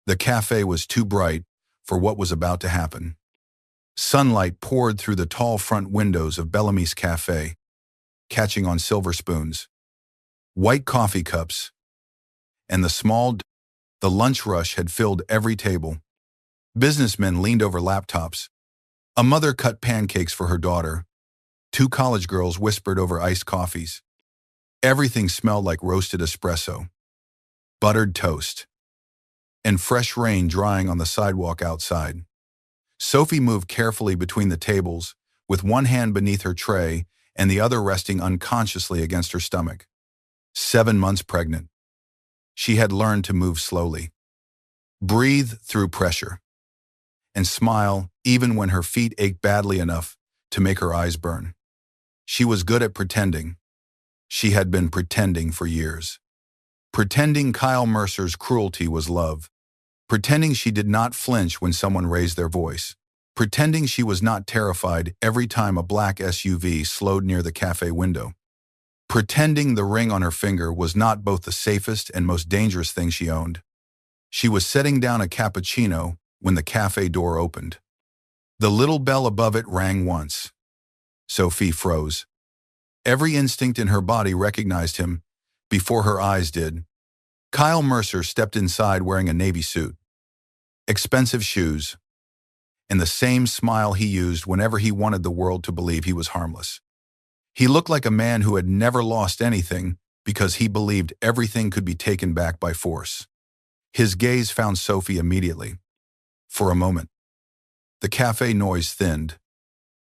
The cafe was too bright for what was about to happen. Sunlight poured through the tall front windows of Bellamy's cafe, catching on silver spoons, white coffee cups, and the lunch rush had filled every table. Businessmen leaned over laptops. A mother cut pancakes for her daughter. Two college girls whispered over iced coffees. Everything smelled like roasted espresso, buttered toast, and fresh rain drying on the sidewalk outside. Sophie moved carefully between the tables, with one hand beneath her tray and the other resting unconsciously against her stomach. 7 months pregnant. She had learned to move slowly, breathe through pressure, and smile even when her feet ached badly enough to make her eyes burn. She was good at pretending. She had been pretending for years. Pretending Kyle Mercer's cruelty was love. Pretending she did not flinch when someone raised their voice. Pretending she was not terrified every time a black SUV slowed near the cafe window. Pretending the ring on her finger was not both the safest and most dangerous thing she owned. She was setting down a cappuccino when the cafe door opened. The little bell above it rang once. Sophie froze. Every instinct in her body recognized him before her eyes did. Kyle Mercer stepped inside wearing a navy suit, expensive shoes, and the same smile he used whenever he wanted the world to believe he was harmless. He looked like a man who had never lost anything because he believed everything could be taken back by force. His gaze found Sophie immediately. For a moment, the cafe noise thinned.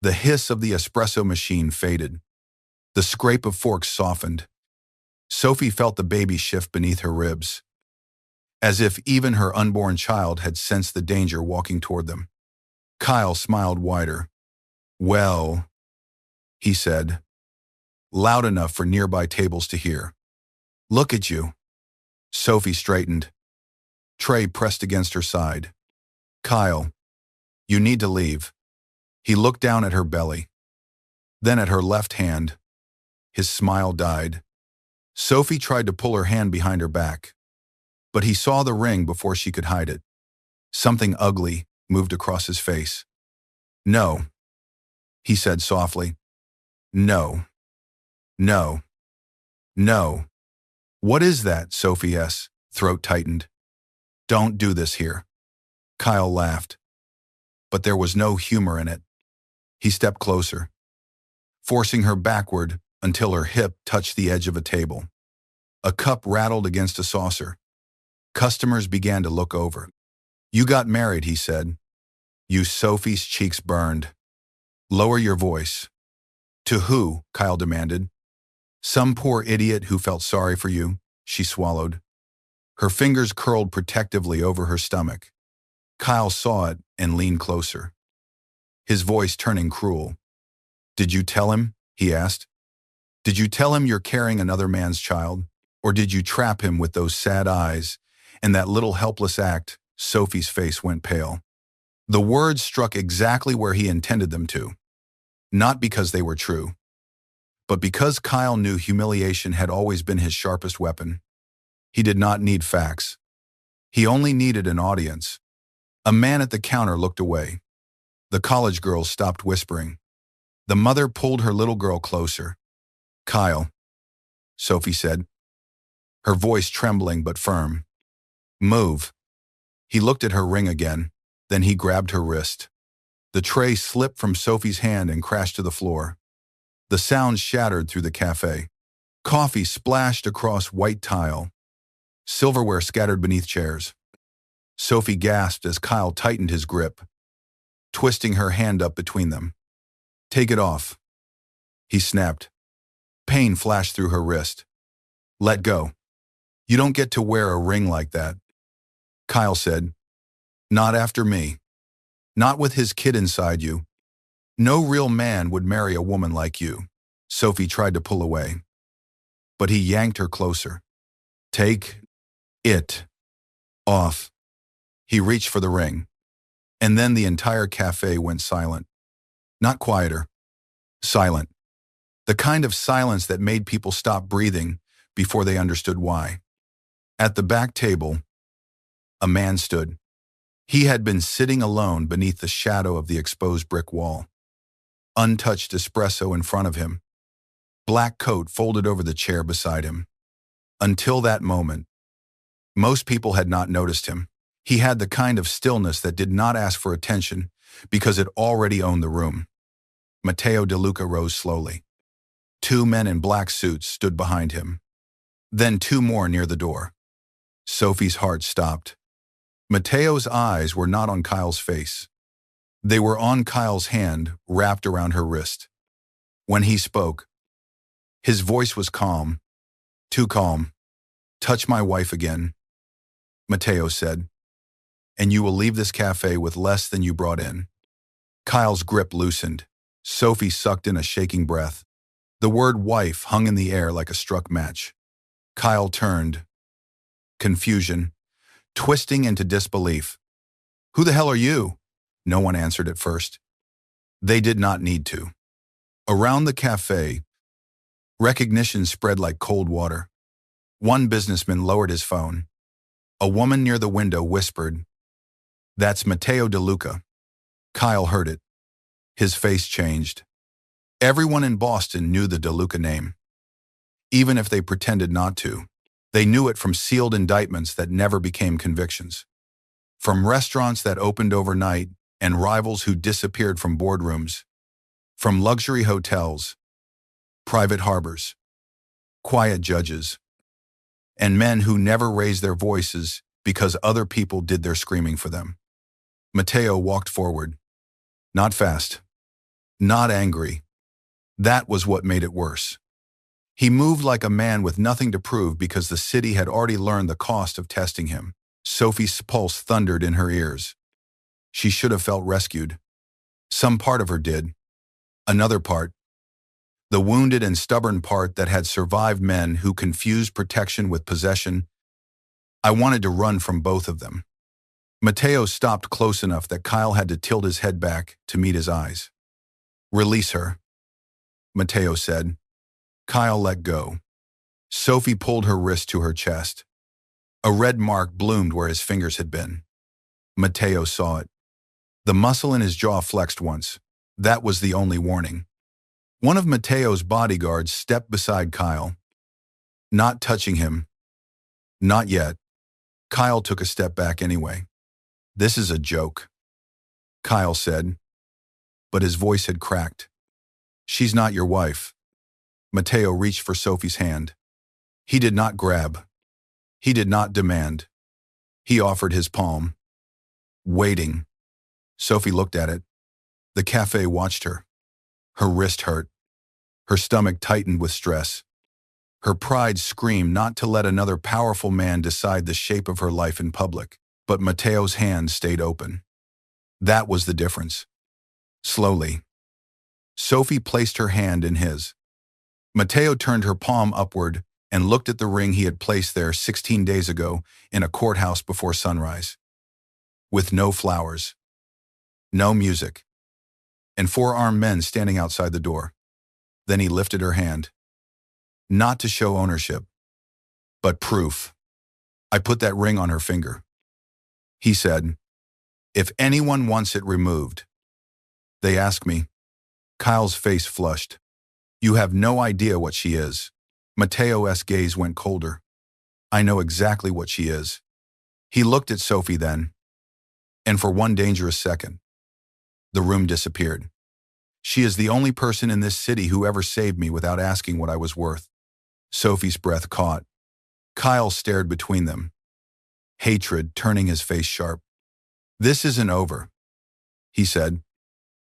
The hiss of the espresso machine faded. The scrape of forks softened. Sophie felt the baby shift beneath her ribs, as if even her unborn child had sensed the danger walking toward them. Kyle smiled wider. "Well," he said, loud enough for nearby tables to hear. "Look at you." Sophie straightened. Tray pressed against her side. "Kyle, you need to leave." He looked down at her belly, then at her left hand. His smile died. Sophie tried to pull her hand behind her back, but he saw the ring before she could hide it. Something ugly moved across his face. "No," he said softly. "No. No. No." "What is that?" Sophie's throat tightened. "Don't do this here." Kyle laughed, but there was no humor in it. He stepped closer, forcing her backward until her hip touched the edge of a table. A cup rattled against a saucer. Customers began to look over. "You got married," he said. Sophie's cheeks burned. "Lower your voice." "To who?" Kyle demanded. "Some poor idiot who felt sorry for you," she swallowed. Her fingers curled protectively over her stomach. Kyle saw it and leaned closer, his voice turning cruel. "Did you tell him?" he asked. "Did you tell him you're carrying another man's child? Or did you trap him with those sad eyes and that little helpless act?" Sophie's face went pale. The words struck exactly where he intended them to, not because they were true, but because Kyle knew humiliation had always been his sharpest weapon. He did not need facts. He only needed an audience. A man at the counter looked away. The college girls stopped whispering. The mother pulled her little girl closer. "Kyle," Sophie said, her voice trembling but firm. "Move." He looked at her ring again, then he grabbed her wrist. The tray slipped from Sophie's hand and crashed to the floor. The sound shattered through the cafe. Coffee splashed across white tile. Silverware scattered beneath chairs. Sophie gasped as Kyle tightened his grip, twisting her hand up between them. "Take it off," he snapped. Pain flashed through her wrist. "Let go. You don't get to wear a ring like that." Kyle said, "Not after me. Not with his kid inside you. No real man would marry a woman like you." Sophie tried to pull away, but he yanked her closer. "Take it off." He reached for the ring, and then the entire cafe went silent. Not quieter, silent. The kind of silence that made people stop breathing before they understood why. At the back table, A man stood. He had been sitting alone beneath the shadow of the exposed brick wall. Untouched espresso in front of him. Black coat folded over the chair beside him. Until that moment, most people had not noticed him. He had the kind of stillness that did not ask for attention because it already owned the room. Matteo De Luca rose slowly. Two men in black suits stood behind him. Then two more near the door. Sophie's heart stopped. Matteo's eyes were not on Kyle's face. They were on Kyle's hand wrapped around her wrist. When he spoke, his voice was calm, too calm. "Touch my wife again," Matteo said, "and you will leave this cafe with less than you brought in." Kyle's grip loosened. Sophie sucked in a shaking breath. The word wife hung in the air like a struck match. Kyle turned. Confusion, twisting into disbelief. "Who the hell are you?" No one answered at first. They did not need to. Around the cafe, recognition spread like cold water. One businessman lowered his phone. A woman near the window whispered, "That's Matteo De Luca." Kyle heard it. His face changed. Everyone in Boston knew the De Luca name. Even if they pretended not to, they knew it from sealed indictments that never became convictions. From restaurants that opened overnight and rivals who disappeared from boardrooms. From luxury hotels, private harbors, quiet judges, and men who never raised their voices because other people did their screaming for them. Matteo walked forward. Not fast. Not angry. That was what made it worse. He moved like a man with nothing to prove because the city had already learned the cost of testing him. Sophie's pulse thundered in her ears. She should have felt rescued. Some part of her did. Another part, the wounded and stubborn part that had survived men who confused protection with possession. I wanted to run from both of them. Matteo stopped close enough that Kyle had to tilt his head back to meet his eyes. "Release her," Matteo said. Kyle let go. Sophie pulled her wrist to her chest. A red mark bloomed where his fingers had been. Matteo saw it. The muscle in his jaw flexed once. That was the only warning. One of Matteo's bodyguards stepped beside Kyle. Not touching him. Not yet. Kyle took a step back anyway. "This is a joke," Kyle said, but his voice had cracked. "She's not your wife." Matteo reached for Sophie's hand. He did not grab. He did not demand. He offered his palm. Waiting. Sophie looked at it. The cafe watched her. Her wrist hurt. Her stomach tightened with stress. Her pride screamed not to let another powerful man decide the shape of her life in public, but Matteo's hand stayed open. That was the difference. Slowly, Sophie placed her hand in his. Matteo turned her palm upward and looked at the ring he had placed there 16 days ago in a courthouse before sunrise. With no flowers, no music, and 4 armed men standing outside the door. Then he lifted her hand. Not to show ownership, but proof. "I put that ring on her finger," he said. "If anyone wants it removed, they ask me." Kyle's face flushed. "You have no idea what she is." Matteo's gaze went colder. "I know exactly what she is." He looked at Sophie then, and for one dangerous second, the room disappeared. "She is the only person in this city who ever saved me without asking what I was worth." Sophie's breath caught. Kyle stared between them, hatred turning his face sharp. "This isn't over," he said.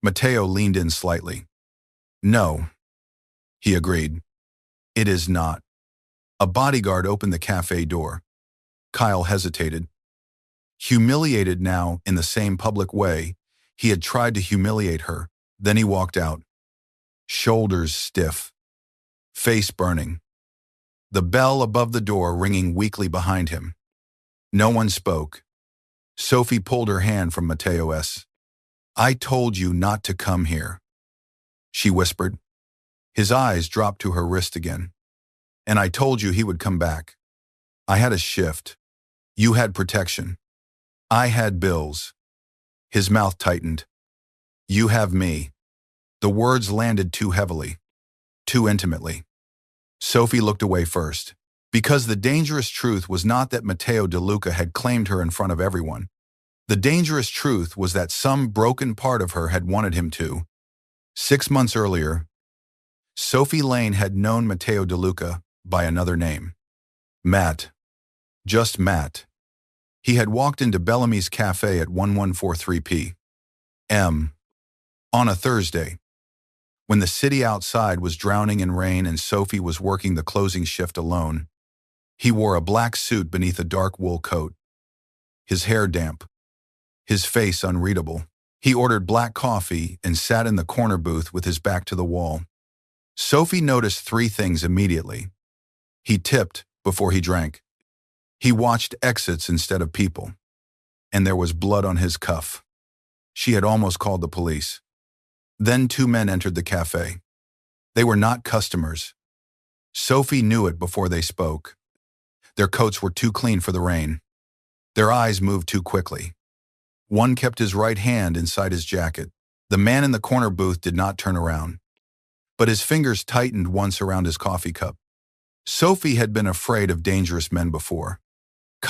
Matteo leaned in slightly. "No," he agreed. "It is not." A bodyguard opened the cafe door. Kyle hesitated. Humiliated now in the same public way he had tried to humiliate her. Then he walked out. Shoulders stiff. Face burning. The bell above the door ringing weakly behind him. No one spoke. Sophie pulled her hand from Matteo's. "I told you not to come here," she whispered. His eyes dropped to her wrist again. "And I told you he would come back. I had a shift. You had protection. I had bills. His mouth tightened. You have me. The words landed too heavily, too intimately. Sophie looked away first, because the dangerous truth was not that Matteo De Luca had claimed her in front of everyone. The dangerous truth was that some broken part of her had wanted him to. 6 months earlier, Sophie Lane had known Matteo De Luca by another name. Matt. Just Matt. He had walked into Bellamy's cafe at 1143 p.m. on a Thursday, when the city outside was drowning in rain and Sophie was working the closing shift alone. He wore a black suit beneath a dark wool coat, his hair damp, his face unreadable. He ordered black coffee and sat in the corner booth with his back to the wall. Sophie noticed 3 things immediately. He tipped before he drank. He watched exits instead of people. And there was blood on his cuff. She had almost called the police. Then 2 men entered the cafe. They were not customers. Sophie knew it before they spoke. Their coats were too clean for the rain. Their eyes moved too quickly. One kept his right hand inside his jacket. The man in the corner booth did not turn around, but his fingers tightened once around his coffee cup. Sophie had been afraid of dangerous men before.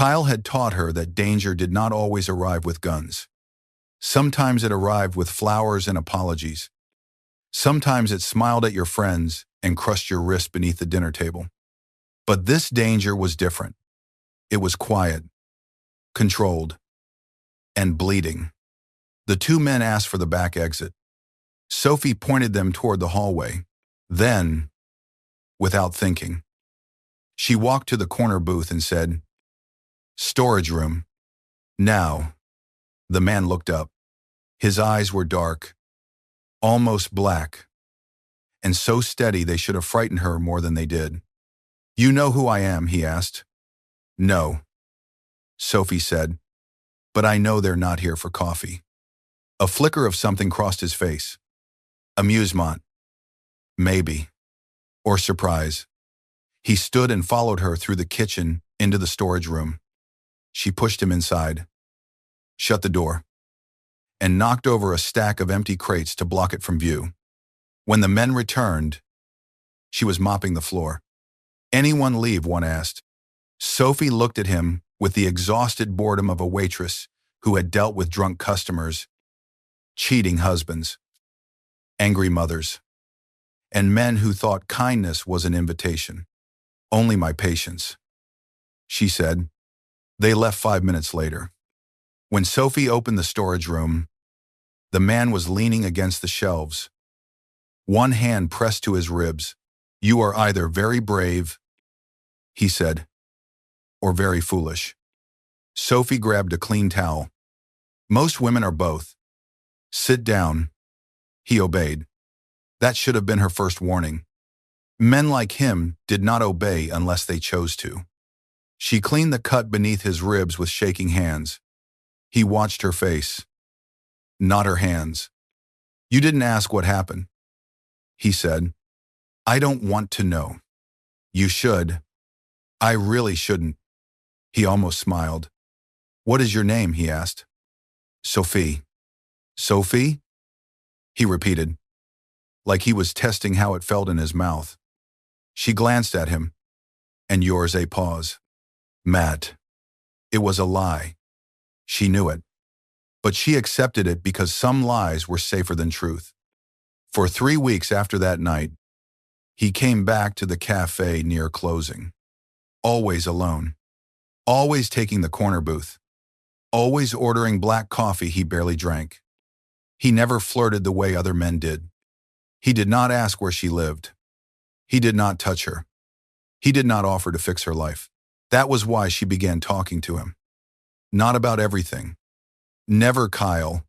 Kyle had taught her that danger did not always arrive with guns. Sometimes it arrived with flowers and apologies. Sometimes it smiled at your friends and crushed your wrist beneath the dinner table. But this danger was different. It was quiet, controlled, and bleeding. The 2 men asked for the back exit. Sophie pointed them toward the hallway. Then, without thinking, she walked to the corner booth and said, "Storage room." Now, the man looked up. His eyes were dark, almost black, and so steady they should have frightened her more than they did. "You know who I am?" he asked. "No," Sophie said, "but I know they're not here for coffee." A flicker of something crossed his face. Amusement. Maybe. Or surprise. He stood and followed her through the kitchen into the storage room. She pushed him inside, shut the door, and knocked over a stack of empty crates to block it from view. When the men returned, she was mopping the floor. "Anyone leave?" one asked. Sophie looked at him with the exhausted boredom of a waitress who had dealt with drunk customers, cheating husbands, angry mothers, and men who thought kindness was an invitation. "Only my patience," she said. They left 5 minutes later. When Sophie opened the storage room, the man was leaning against the shelves, one hand pressed to his ribs. "You are either very brave," he said, "or very foolish." Sophie grabbed a clean towel. "Most women are both." "Sit down." He obeyed. That should have been her first warning. Men like him did not obey unless they chose to. She cleaned the cut beneath his ribs with shaking hands. He watched her face, not her hands. "You didn't ask what happened," he said. "I don't want to know." "You should." "I really shouldn't." He almost smiled. "What is your name?" he asked. "Sophie." "Sophie?" he repeated, like he was testing how it felt in his mouth. She glanced at him. "And yours?" A pause. "Matt." It was a lie. She knew it. But she accepted it because some lies were safer than truth. For 3 weeks after that night, he came back to the cafe near closing. Always alone. Always taking the corner booth. Always ordering black coffee he barely drank. He never flirted the way other men did. He did not ask where she lived. He did not touch her. He did not offer to fix her life. That was why she began talking to him. Not about everything. Never Kyle.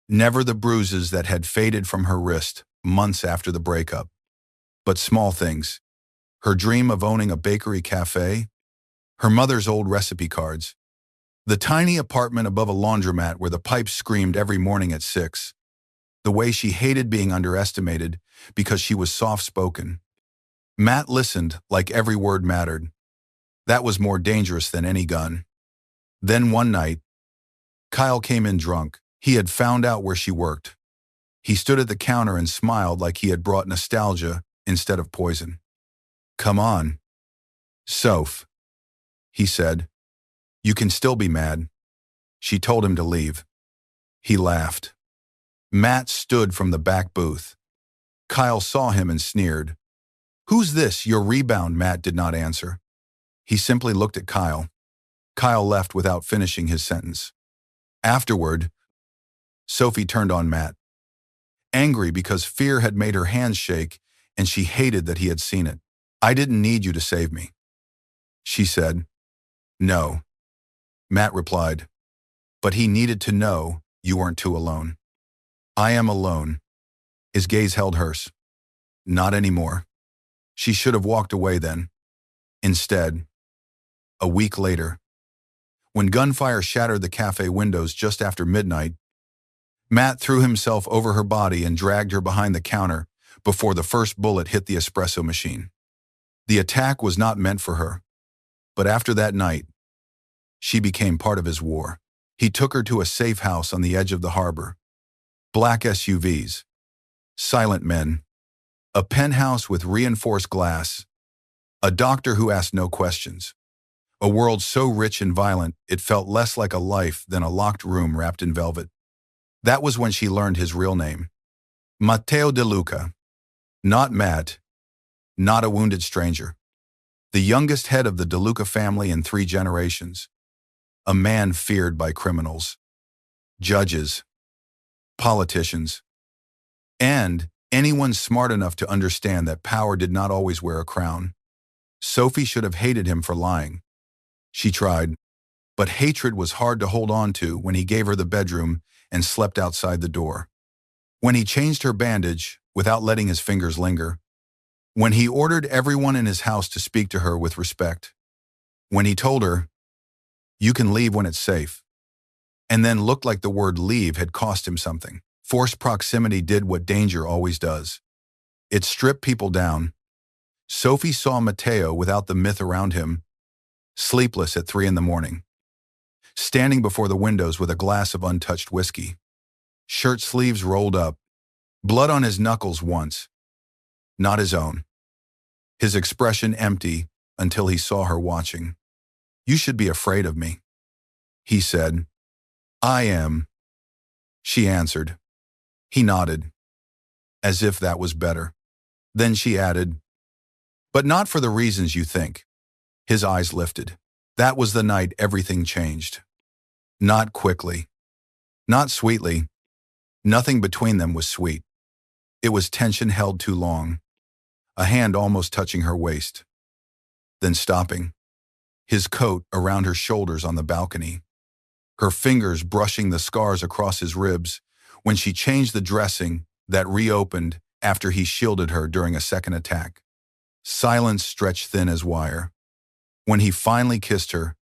Never the bruises that had faded from her wrist months after the breakup. But small things. Her dream of owning a bakery cafe. Her mother's old recipe cards. The tiny apartment above a laundromat where the pipes screamed every morning at 6. The way she hated being underestimated because she was soft-spoken. Matt listened like every word mattered. That was more dangerous than any gun. Then one night, Kyle came in drunk. He had found out where she worked. He stood at the counter and smiled like he had brought nostalgia instead of poison. "Come on, Soph," he said. "You can still be mad." She told him to leave. He laughed. Matt stood from the back booth. Kyle saw him and sneered. "Who's this, your rebound?" Matt did not answer. He simply looked at Kyle. Kyle left without finishing his sentence. Afterward, Sophie turned on Matt, angry because fear had made her hands shake and she hated that he had seen it. "I didn't need you to save me," she said. "No," Matt replied, "but he needed to know you weren't too alone." "I am alone." His gaze held hers. "Not anymore." She should have walked away then. Instead, a week later, when gunfire shattered the cafe windows just after midnight, Matt threw himself over her body and dragged her behind the counter before the first bullet hit the espresso machine. The attack was not meant for her, but after that night, she became part of his war. He took her to a safe house on the edge of the harbor. Black SUVs, silent men, a penthouse with reinforced glass, a doctor who asked no questions. A world so rich and violent it felt less like a life than a locked room wrapped in velvet. That was when she learned his real name. Matteo De Luca. Not Matt. Not a wounded stranger. The youngest head of the De Luca family in 3 generations. A man feared by criminals, judges, politicians, and anyone smart enough to understand that power did not always wear a crown. Sophie should have hated him for lying. She tried, but hatred was hard to hold on to when he gave her the bedroom and slept outside the door. When he changed her bandage without letting his fingers linger. When he ordered everyone in his house to speak to her with respect. When he told her, "You can leave when it's safe," and then looked like the word leave had cost him something. Forced proximity did what danger always does. It stripped people down. Sophie saw Matteo without the myth around him, sleepless at 3 in the morning, standing before the windows with a glass of untouched whiskey, shirt sleeves rolled up, blood on his knuckles once, not his own. His expression empty until he saw her watching. "You should be afraid of me," he said. "I am," she answered. He nodded, as if that was better. Then she added, "But not for the reasons you think." His eyes lifted. That was the night everything changed. Not quickly. Not sweetly. Nothing between them was sweet. It was tension held too long. A hand almost touching her waist. Then stopping. His coat around her shoulders on the balcony. Her fingers brushing the scars across his ribs when she changed the dressing that reopened after he shielded her during a second attack. Silence stretched thin as wire. When he finally kissed her,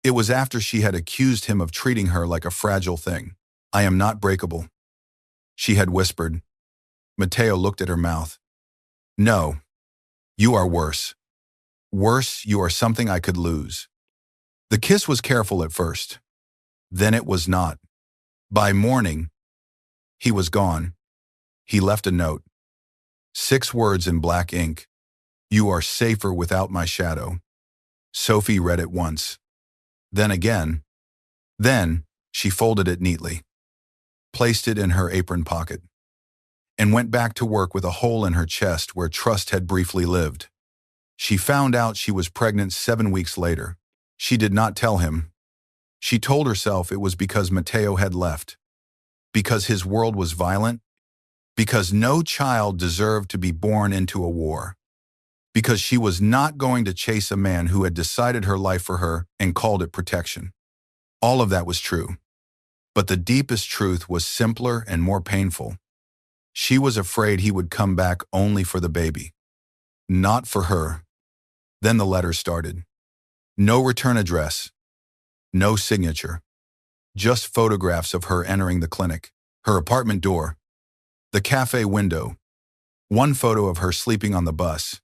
it was after she had accused him of treating her like a fragile thing. "I am not breakable," she had whispered. Matteo looked at her mouth. "No, you are worse. Worse, you are something I could lose." The kiss was careful at first. Then it was not. By morning, he was gone. He left a note. 6 words in black ink. "You are safer without my shadow." Sophie read it once. Then again. Then she folded it neatly, placed it in her apron pocket, and went back to work with a hole in her chest where trust had briefly lived. She found out she was pregnant 7 weeks later. She did not tell him. She told herself it was because Matteo had left, because his world was violent, because no child deserved to be born into a war, because she was not going to chase a man who had decided her life for her and called it protection. All of that was true, but the deepest truth was simpler and more painful. She was afraid he would come back only for the baby, not for her. Then the letters started. No return address, no signature, just photographs of her entering the clinic, her apartment door, the cafe window, one photo of her sleeping on the bus,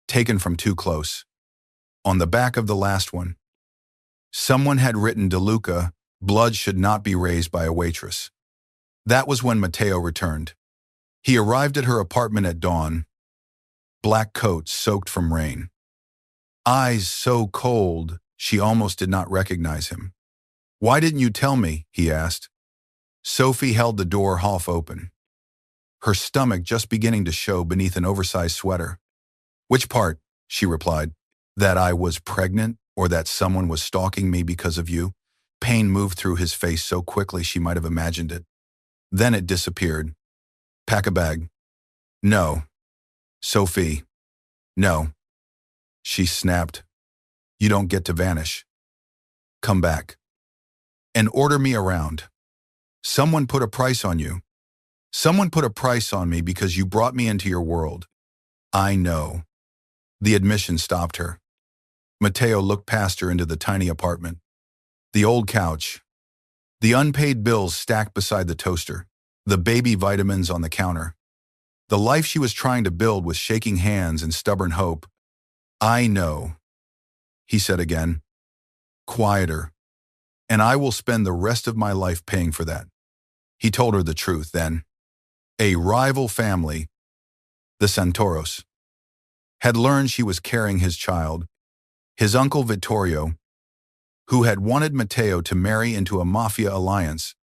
taken from too close. On the back of the last one, someone had written De Luca, Blood should not be raised by a waitress. That was when Matteo returned. He arrived at her apartment at dawn, black coat soaked from rain. Eyes so cold, she almost did not recognize him. "Why didn't you tell me?" he asked. Sophie held the door half open, her stomach just beginning to show beneath an oversized sweater. "Which part?" she replied. "That I was pregnant, or that someone was stalking me because of you?" Pain moved through his face so quickly she might have imagined it. Then it disappeared. "Pack a bag." "No." "Sophie." "No." She snapped. "You don't get to vanish. Come back. And order me around. Someone put a price on you. Someone put a price on me because you brought me into your world." "I know." The admission stopped her. Matteo looked past her into the tiny apartment. The old couch. The unpaid bills stacked beside the toaster. The baby vitamins on the counter. The life she was trying to build with shaking hands and stubborn hope. "I know," he said again, quieter. "And I will spend the rest of my life paying for that." He told her the truth then. A rival family, the Santoros, had learned she was carrying his child. His uncle Vittorio, who had wanted Matteo to marry into a Mafia alliance,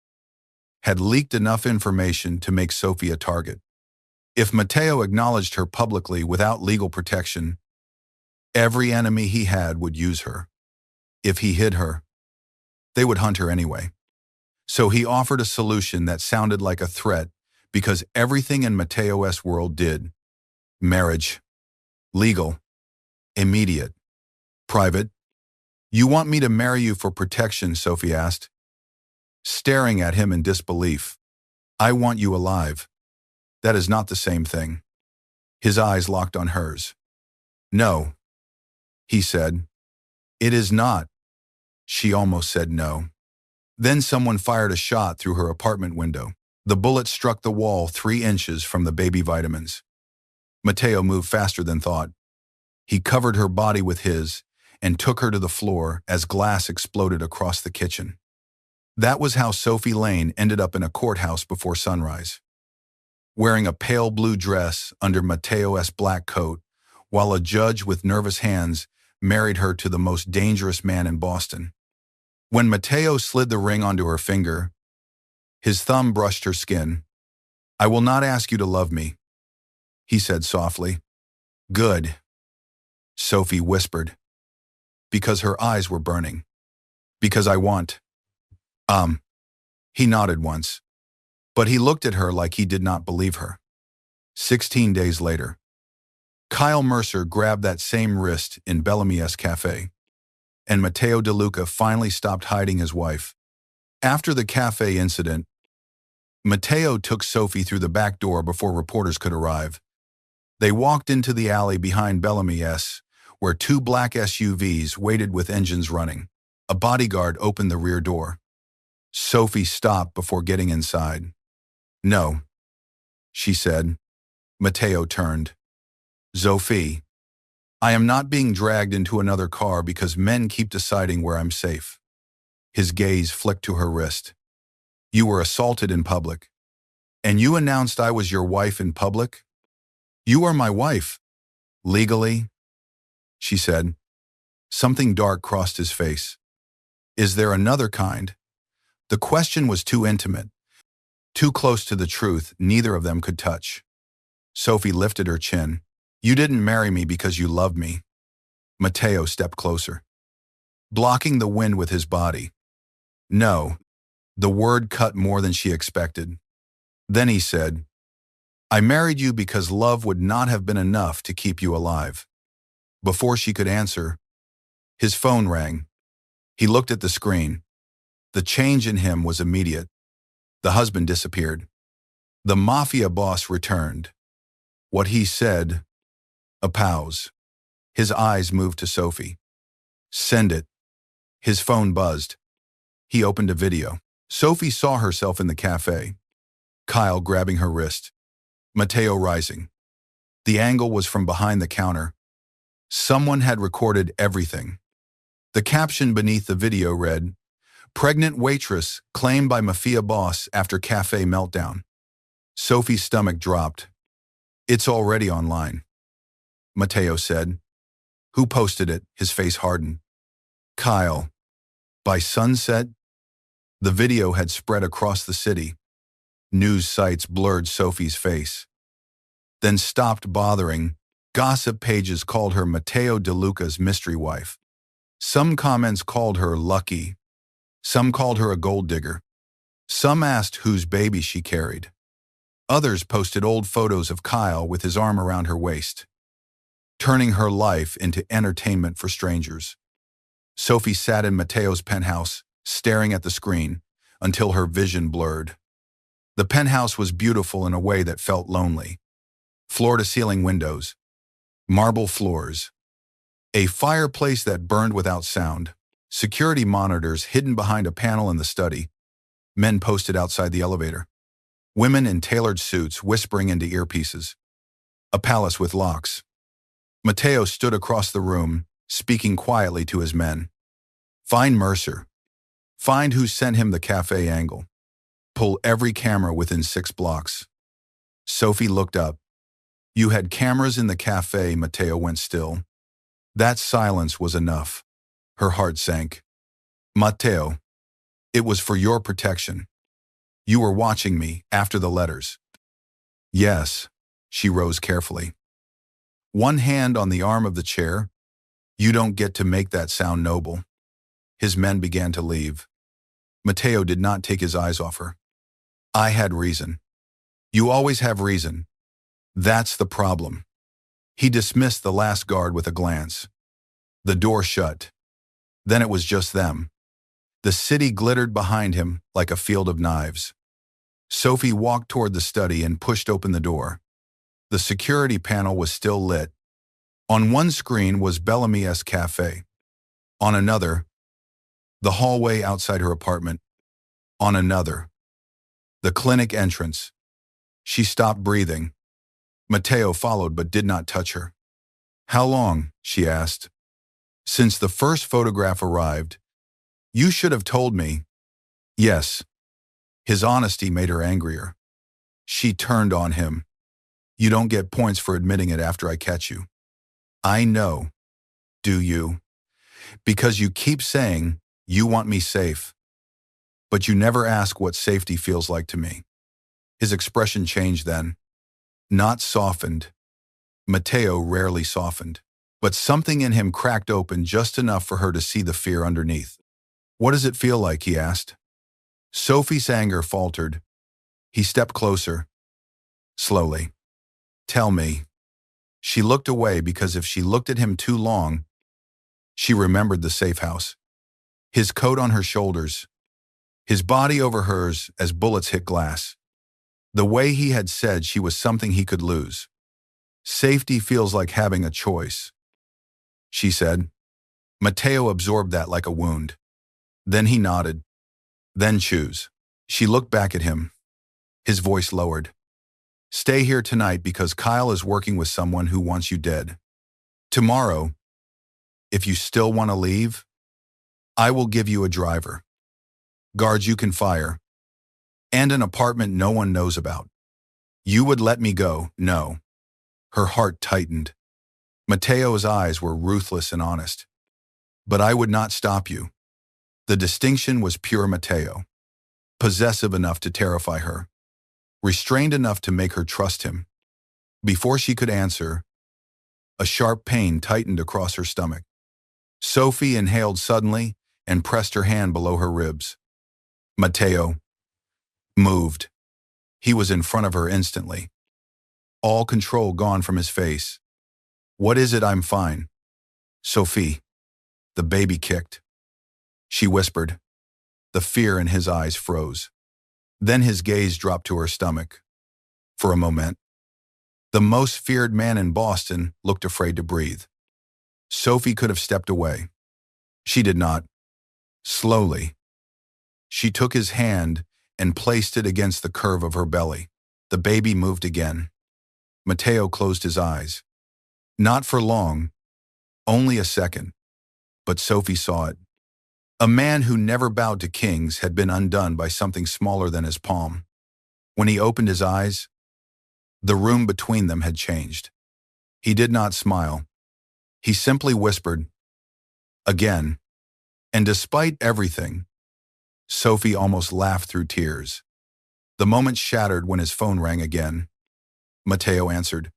had leaked enough information to make Sophie a target. If Matteo acknowledged her publicly without legal protection, every enemy he had would use her. If he hid her, they would hunt her anyway. So he offered a solution that sounded like a threat because everything in Matteo's world did. Marriage. Legal. Immediate. Private. "You want me to marry you for protection?" Sophie asked, staring at him in disbelief. "I want you alive." "That is not the same thing." His eyes locked on hers. "No," he said. "It is not." She almost said no. Then someone fired a shot through her apartment window. The bullet struck the wall 3 inches from the baby vitamins. Matteo moved faster than thought. He covered her body with his and took her to the floor as glass exploded across the kitchen. That was how Sophie Lane ended up in a courthouse before sunrise, wearing a pale blue dress under Matteo's black coat, while a judge with nervous hands married her to the most dangerous man in Boston. When Matteo slid the ring onto her finger, his thumb brushed her skin. "I will not ask you to love me," he said softly. "Good," Sophie whispered, because her eyes were burning. "Because I want." He nodded once, but he looked at her like he did not believe her. 16 days later, Kyle Mercer grabbed that same wrist in Bellamy's cafe, and Matteo De Luca finally stopped hiding his wife. After the cafe incident, Matteo took Sophie through the back door before reporters could arrive. They walked into the alley behind Bellamy's, where 2 black SUVs waited with engines running. A bodyguard opened the rear door. Sophie stopped before getting inside. "No," she said. Matteo turned. "Sophie, I am not being dragged into another car because men keep deciding where I'm safe." His gaze flicked to her wrist. "You were assaulted in public. And you announced I was your wife in public? You are my wife. Legally," she said. Something dark crossed his face. "Is there another kind?" The question was too intimate, too close to the truth neither of them could touch. Sophie lifted her chin. "You didn't marry me because you loved me." Matteo stepped closer, blocking the wind with his body. "No." The word cut more than she expected. Then he said, "I married you because love would not have been enough to keep you alive." Before she could answer, his phone rang. He looked at the screen. The change in him was immediate. The husband disappeared. The Mafia boss returned. What he said, a pause. His eyes moved to Sophie. "Send it." His phone buzzed. He opened a video. Sophie saw herself in the cafe. Kyle grabbing her wrist. Matteo rising. The angle was from behind the counter. Someone had recorded everything. The caption beneath the video read, Pregnant waitress claimed by Mafia boss after cafe meltdown. Sophie's stomach dropped. It's already online, Mateo said. Who posted it? His face hardened. Kyle. By sunset, the video had spread across the city. News sites blurred Sophie's face, then stopped bothering. Gossip pages called her Mateo DeLuca's mystery wife. Some comments called her lucky. Some called her a gold digger. Some asked whose baby she carried. Others posted old photos of Kyle with his arm around her waist, turning her life into entertainment for strangers. Sophie sat in Mateo's penthouse, staring at the screen, until her vision blurred. The penthouse was beautiful in a way that felt lonely. Floor-to-ceiling windows, marble floors, a fireplace that burned without sound, security monitors hidden behind a panel in the study, men posted outside the elevator, women in tailored suits whispering into earpieces. A palace with locks. Mateo stood across the room, speaking quietly to his men. Find Mercer. Find who sent him the cafe angle. Pull every camera within 6 blocks. Sophie looked up. You had cameras in the cafe. Mateo went still. That silence was enough. Her heart sank. Mateo, it was for your protection. You were watching me after the letters. Yes, she rose carefully. One hand on the arm of the chair. You don't get to make that sound noble. His men began to leave. Mateo did not take his eyes off her. I had reason. You always have reason. That's the problem. He dismissed the last guard with a glance. The door shut. Then it was just them. The city glittered behind him like a field of knives. Sophie walked toward the study and pushed open the door. The security panel was still lit. On one screen was Bellamy's cafe. On another, the hallway outside her apartment. On another, the clinic entrance. She stopped breathing. Mateo followed but did not touch her. How long? She asked. Since the first photograph arrived. You should have told me. Yes. His honesty made her angrier. She turned on him. You don't get points for admitting it after I catch you. I know. Do you? Because you keep saying you want me safe. But you never ask what safety feels like to me. His expression changed then. Not softened. Mateo rarely softened. But something in him cracked open just enough for her to see the fear underneath. What does it feel like? He asked. Sophie's anger faltered. He stepped closer. Slowly. Tell me. She looked away because if she looked at him too long, she remembered the safe house. His coat on her shoulders. His body over hers as bullets hit glass. The way he had said she was something he could lose. Safety feels like having a choice, she said. Mateo absorbed that like a wound. Then he nodded. Then choose. She looked back at him. His voice lowered. Stay here tonight because Kyle is working with someone who wants you dead. Tomorrow, if you still want to leave, I will give you a driver. Guards you can fire. And an apartment no one knows about. You would let me go, no. Her heart tightened. Mateo's eyes were ruthless and honest. But I would not stop you. The distinction was pure Mateo. Possessive enough to terrify her. Restrained enough to make her trust him. Before she could answer, a sharp pain tightened across her stomach. Sophie inhaled suddenly and pressed her hand below her ribs. Mateo moved. He was in front of her instantly. All control gone from his face. What is it? I'm fine. Sophie. The baby kicked. She whispered. The fear in his eyes froze. Then his gaze dropped to her stomach. For a moment, the most feared man in Boston looked afraid to breathe. Sophie could have stepped away. She did not. Slowly, she took his hand and placed it against the curve of her belly. The baby moved again. Mateo closed his eyes. Not for long, only a second. But Sophie saw it. A man who never bowed to kings had been undone by something smaller than his palm. When he opened his eyes, the room between them had changed. He did not smile. He simply whispered, "Again." And despite everything, Sophie almost laughed through tears. The moment shattered when his phone rang again. Matteo answered.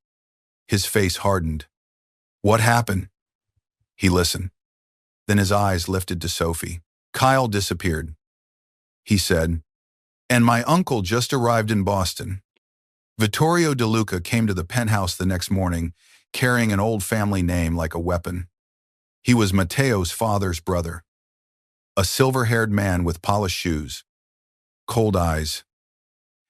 His face hardened. "What happened?" He listened. Then his eyes lifted to Sophie. "Kyle disappeared," he said, "and my uncle just arrived in Boston." Vittorio De Luca came to the penthouse the next morning, carrying an old family name like a weapon. He was Matteo's father's brother, a silver-haired man with polished shoes, cold eyes,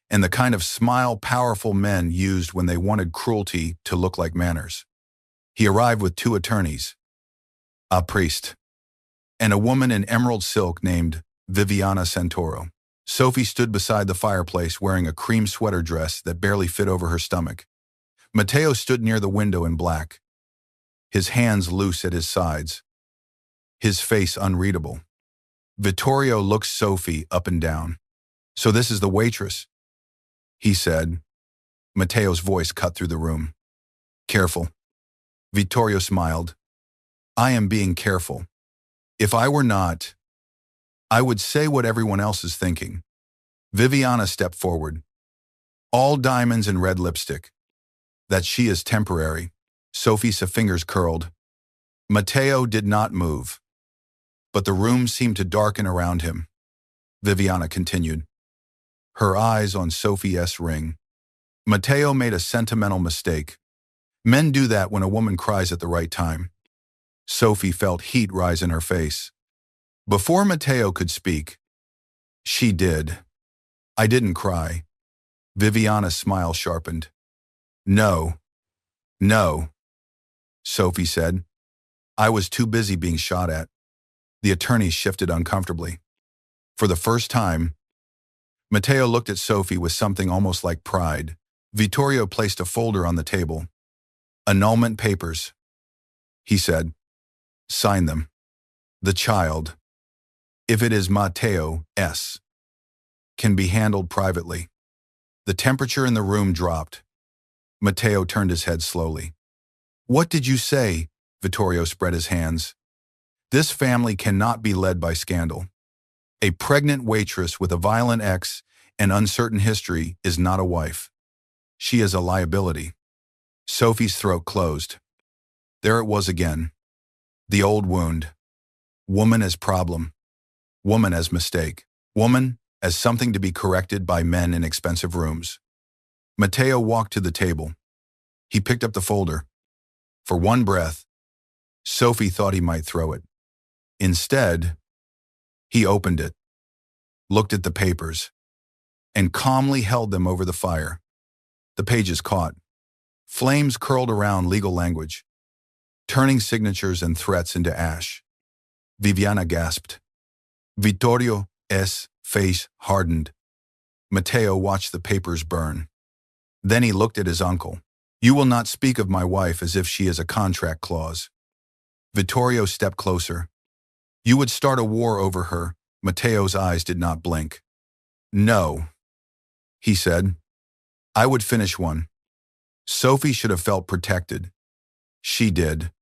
and the kind of smile powerful men used when they wanted cruelty to look like manners. He arrived with 2 attorneys, a priest, and a woman in emerald silk named Viviana Santoro. Sophie stood beside the fireplace wearing a cream sweater dress that barely fit over her stomach. Matteo stood near the window in black, his hands loose at his sides, his face unreadable. Vittorio looked Sophie up and down. "So this is the waitress," he said. Matteo's voice cut through the room. "Careful." Vittorio smiled. "I am being careful. If I were not, I would say what everyone else is thinking." Viviana stepped forward. "All diamonds and red lipstick. That she is temporary." Sophie's fingers curled. Matteo did not move, but the room seemed to darken around him. Viviana continued, her eyes on Sophie's ring. "Matteo made a sentimental mistake. Men do that when a woman cries at the right time." Sophie felt heat rise in her face. Before Matteo could speak, "She did. I didn't cry." Viviana's smile sharpened. No, Sophie said. "I was too busy being shot at." The attorneys shifted uncomfortably. For the first time, Matteo looked at Sophie with something almost like pride. Vittorio placed a folder on the table. "Annulment papers," he said. "Sign them. The child, if it is Matteo's, can be handled privately." The temperature in the room dropped. Matteo turned his head slowly. "What did you say?" Vittorio spread his hands. "This family cannot be led by scandal. A pregnant waitress with a violent ex and uncertain history is not a wife. She is a liability." Sophie's throat closed. There it was again. The old wound. Woman as problem. Woman as mistake. Woman as something to be corrected by men in expensive rooms. Matteo walked to the table. He picked up the folder. For one breath, Sophie thought he might throw it. Instead, he opened it, looked at the papers, and calmly held them over the fire. The pages caught. Flames curled around legal language, turning signatures and threats into ash. Viviana gasped. Vittorio's face hardened. Matteo watched the papers burn. Then he looked at his uncle. "You will not speak of my wife as if she is a contract clause." Vittorio stepped closer. "You would start a war over her." Matteo's eyes did not blink. "No," he said. "I would finish one." Sophie should have felt protected. She did.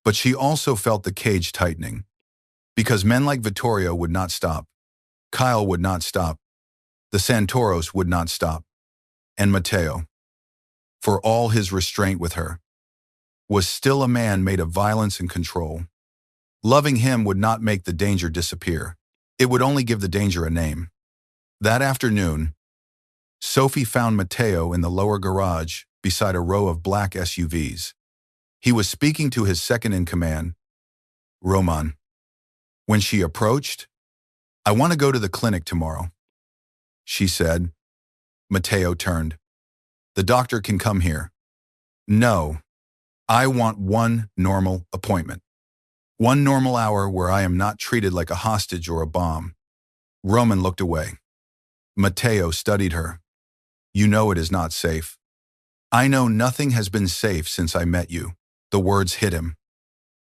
But she also felt the cage tightening. Because men like Vittorio would not stop. Kyle would not stop. The Santoros would not stop. And Matteo, for all his restraint with her, was still a man made of violence and control. Loving him would not make the danger disappear. It would only give the danger a name. That afternoon, Sophie found Matteo in the lower garage beside a row of black SUVs. He was speaking to his second-in-command, Roman. When she approached, "I want to go to the clinic tomorrow," she said. Matteo turned. "The doctor can come here." "No, I want one normal appointment. One normal hour where I am not treated like a hostage or a bomb." Roman looked away. Matteo studied her. "You know it is not safe." "I know nothing has been safe since I met you." The words hit him.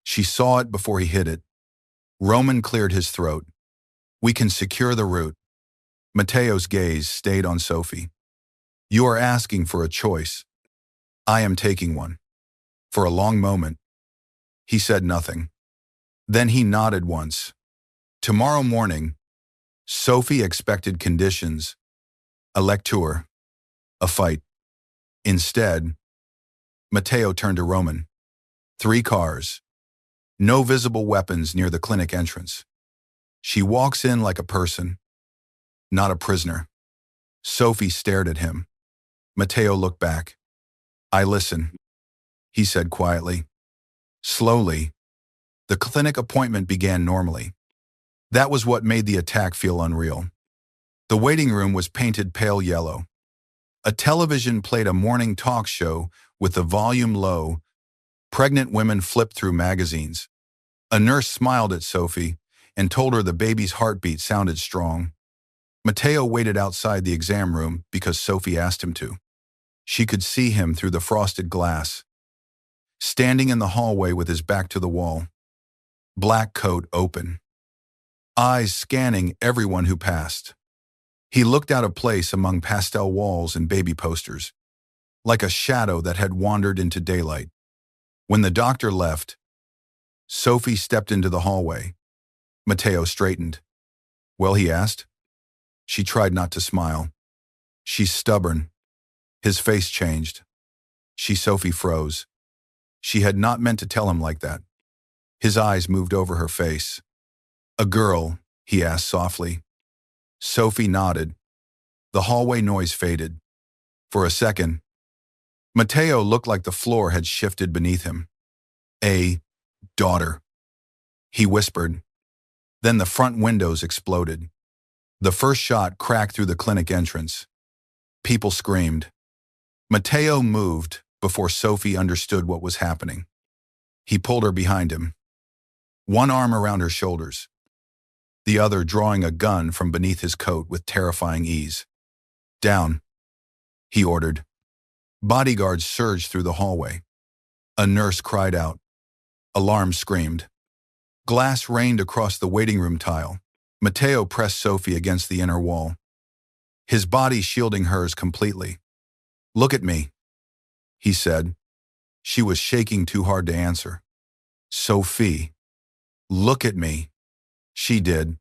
She saw it before he hit it. Roman cleared his throat. We can secure the route. Mateo's gaze stayed on Sophie. You are asking for a choice. I am taking one. For a long moment, he said nothing. Then he nodded once. Tomorrow morning, Sophie expected conditions, a lecture, a fight. Instead, Mateo turned to Roman. 3 cars. No visible weapons near the clinic entrance. She walks in like a person, not a prisoner. Sophie stared at him. Mateo looked back. I listen, he said quietly. Slowly, the clinic appointment began normally. That was what made the attack feel unreal. The waiting room was painted pale yellow. A television played a morning talk show with the volume low. Pregnant women flipped through magazines. A nurse smiled at Sophie and told her the baby's heartbeat sounded strong. Mateo waited outside the exam room because Sophie asked him to. She could see him through the frosted glass, standing in the hallway with his back to the wall, black coat open, eyes scanning everyone who passed. He looked out of place among pastel walls and baby posters, like a shadow that had wandered into daylight. When the doctor left, Sophie stepped into the hallway. Mateo straightened. Well, he asked. She tried not to smile. She's stubborn. His face changed. Sophie froze. She had not meant to tell him like that. His eyes moved over her face. A girl, he asked softly. Sophie nodded. The hallway noise faded. For a second, Mateo looked like the floor had shifted beneath him. A daughter, he whispered. Then the front windows exploded. The first shot cracked through the clinic entrance. People screamed. Mateo moved before Sophie understood what was happening. He pulled her behind him, one arm around her shoulders, the other drawing a gun from beneath his coat with terrifying ease. Down, he ordered. Bodyguards surged through the hallway. A nurse cried out. Alarms screamed. Glass rained across the waiting room tile. Mateo pressed Sophie against the inner wall, his body shielding hers completely. Look at me, he said. She was shaking too hard to answer. Sophie, look at me. She did.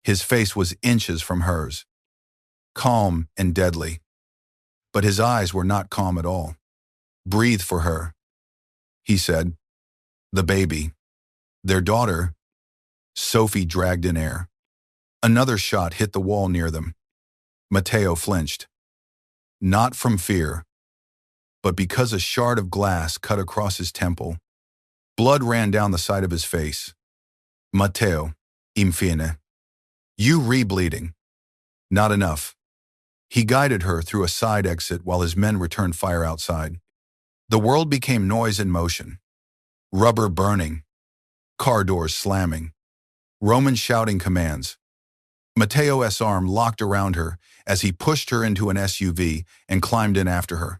His face was inches from hers, calm and deadly. But his eyes were not calm at all. Breathe for her, he said. The baby, their daughter. Sophie dragged in air. Another shot hit the wall near them. Mateo flinched. Not from fear, but because a shard of glass cut across his temple. Blood ran down the side of his face. Mateo, infine. You re-bleeding. Not enough. He guided her through a side exit while his men returned fire outside. The world became noise and motion. Rubber burning. Car doors slamming. Roman shouting commands. Mateo's arm locked around her as he pushed her into an SUV and climbed in after her.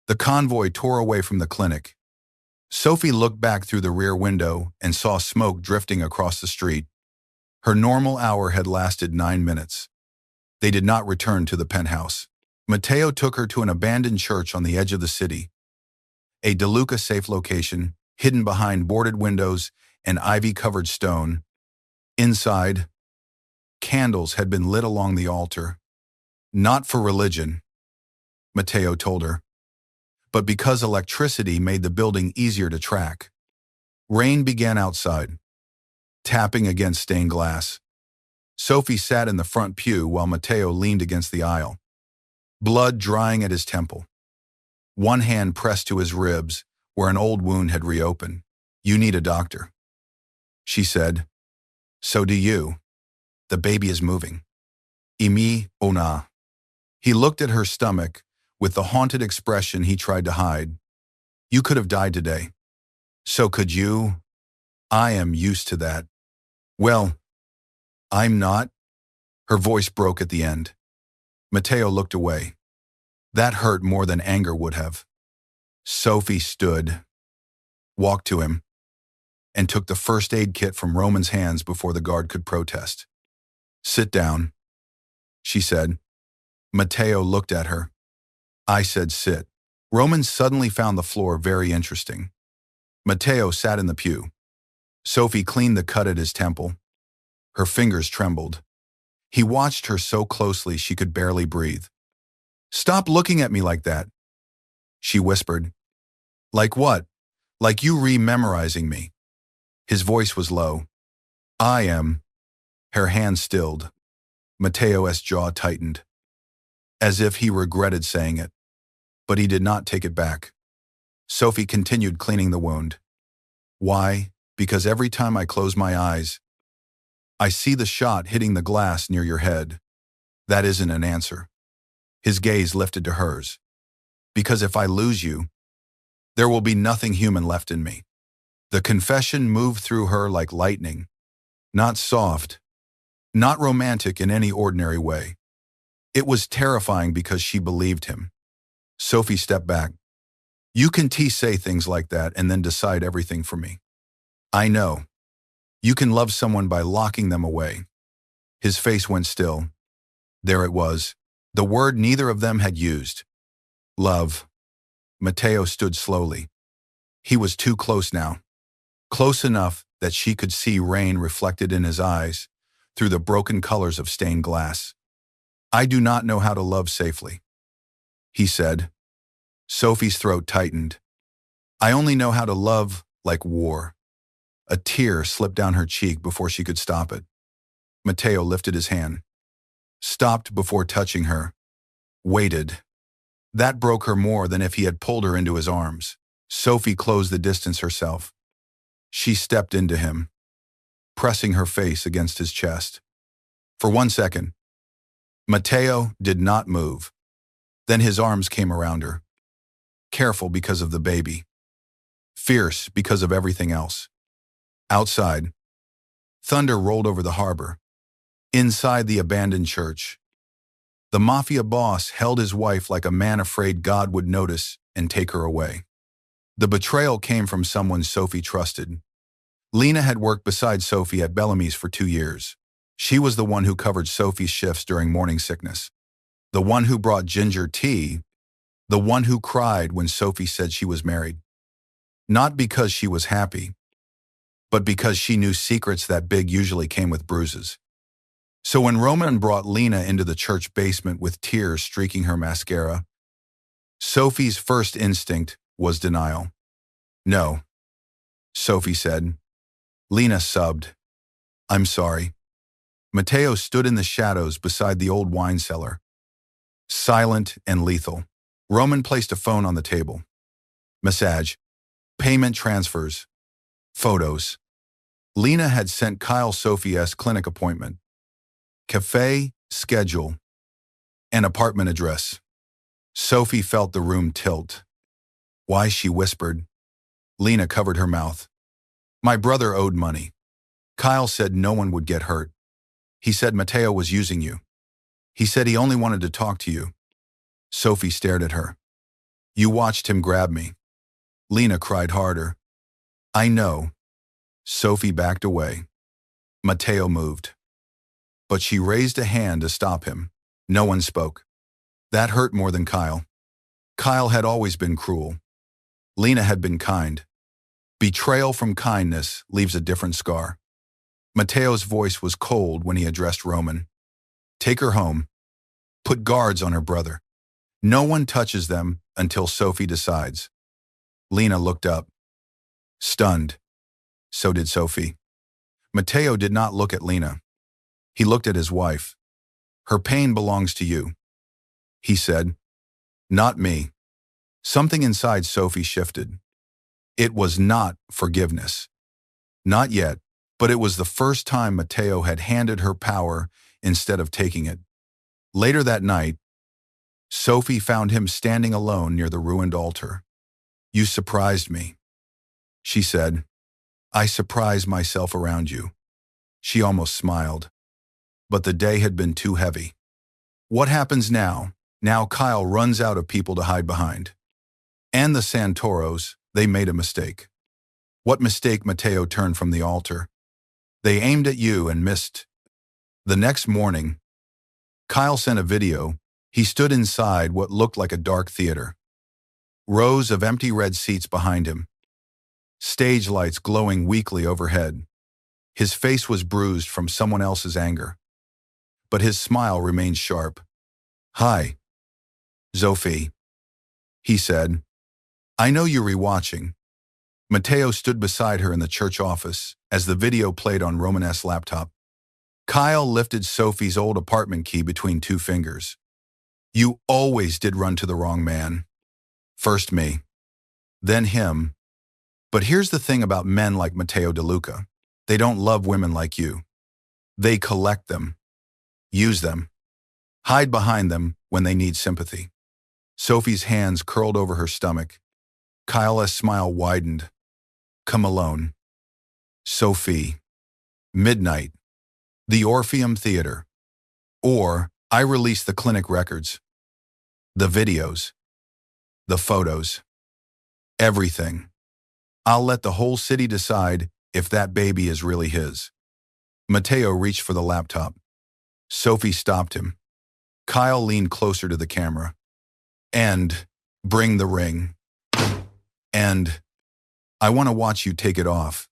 The convoy tore away from the clinic. Sophie looked back through the rear window and saw smoke drifting across the street. Her normal hour had lasted 9 minutes. They did not return to the penthouse. Mateo took her to an abandoned church on the edge of the city. A DeLuca-safe location, hidden behind boarded windows and ivy-covered stone. Inside, candles had been lit along the altar. Not for religion, Mateo told her, but because electricity made the building easier to track. Rain began outside, tapping against stained glass. Sophie sat in the front pew while Mateo leaned against the aisle, blood drying at his temple. One hand pressed to his ribs where an old wound had reopened. You need a doctor, she said. So do you. The baby is moving. Imi ona. He looked at her stomach with the haunted expression he tried to hide. You could have died today. So could you. I am used to that. Well, I'm not. Her voice broke at the end. Mateo looked away. That hurt more than anger would have. Sophie stood, walked to him. and took the first aid kit from Roman's hands before the guard could protest. "Sit down," she said. Matteo looked at her. "I said sit." Roman suddenly found the floor very interesting. Matteo sat in the pew. Sophie cleaned the cut at his temple. Her fingers trembled. He watched her so closely she could barely breathe. "Stop looking at me like that," she whispered. "Like what? Like you re-memorizing me." His voice was low. "I am." Her hand stilled. Matteo's jaw tightened, as if he regretted saying it. But he did not take it back. Sophie continued cleaning the wound. "Why? Because every time I close my eyes, I see the shot hitting the glass near your head." "That isn't an answer." His gaze lifted to hers. "Because if I lose you, there will be nothing human left in me." The confession moved through her like lightning. Not soft, not romantic in any ordinary way. It was terrifying because she believed him. Sophie stepped back. "You can say things like that and then decide everything for me. I know. You can love someone by locking them away." His face went still. There it was, the word neither of them had used. Love. Matteo stood slowly. He was too close now. Close enough that she could see rain reflected in his eyes through the broken colors of stained glass. "I do not know how to love safely," he said. Sophie's throat tightened. "I only know how to love like war." A tear slipped down her cheek before she could stop it. Matteo lifted his hand. Stopped before touching her. Waited. That broke her more than if he had pulled her into his arms. Sophie closed the distance herself. She stepped into him, pressing her face against his chest. For 1 second, Matteo did not move. Then his arms came around her. Careful because of the baby. Fierce because of everything else. Outside, thunder rolled over the harbor. Inside the abandoned church, the Mafia boss held his wife like a man afraid God would notice and take her away. The betrayal came from someone Sophie trusted. Lena had worked beside Sophie at Bellamy's for 2 years. She was the one who covered Sophie's shifts during morning sickness. The one who brought ginger tea. The one who cried when Sophie said she was married. Not because she was happy, but because she knew secrets that big usually came with bruises. So when Roman brought Lena into the church basement with tears streaking her mascara, Sophie's first instinct was denial. "No," Sophie said. Lena subbed. "I'm sorry." Matteo stood in the shadows beside the old wine cellar, silent and lethal. Roman placed a phone on the table. Massage, payment transfers, photos. Lena had sent Kyle Sophie's clinic appointment, cafe, schedule, and apartment address. Sophie felt the room tilt. "Why?" she whispered. Lena covered her mouth. "My brother owed money. Kyle said no one would get hurt. He said Matteo was using you. He said he only wanted to talk to you." Sophie stared at her. "You watched him grab me." Lena cried harder. "I know." Sophie backed away. Matteo moved. But she raised a hand to stop him. No one spoke. That hurt more than Kyle. Kyle had always been cruel. Lena had been kind. Betrayal from kindness leaves a different scar. Matteo's voice was cold when he addressed Roman. "Take her home. Put guards on her brother. No one touches them until Sophie decides." Lena looked up. Stunned. So did Sophie. Matteo did not look at Lena. He looked at his wife. "Her pain belongs to you," he said. "Not me." Something inside Sophie shifted. It was not forgiveness. Not yet, but it was the first time Matteo had handed her power instead of taking it. Later that night, Sophie found him standing alone near the ruined altar. "You surprised me," she said. "I surprise myself around you." She almost smiled. But the day had been too heavy. What happens now? Now Kyle runs out of people to hide behind. And the Santoros, they made a mistake. What mistake? Mateo turned from the altar. They aimed at you and missed. The next morning, Kyle sent a video. He stood inside what looked like a dark theater. Rows of empty red seats behind him. Stage lights glowing weakly overhead. His face was bruised from someone else's anger. But his smile remained sharp. "Hi, Sophie," he said. "I know you're rewatching." Mateo stood beside her in the church office as the video played on Romanes's laptop. Kyle lifted Sophie's old apartment key between two fingers. "You always did run to the wrong man. First me, then him. But here's the thing about men like Mateo DeLuca. They don't love women like you. They collect them, use them, hide behind them when they need sympathy." Sophie's hands curled over her stomach. Kyle's smile widened. "Come alone." Sophie. Midnight. The Orpheum Theater. Or I released the clinic records. The videos. The photos. Everything. I'll let the whole city decide if that baby is really his. Mateo reached for the laptop. Sophie stopped him. Kyle leaned closer to the camera. "And bring the ring. And I want to watch you take it off."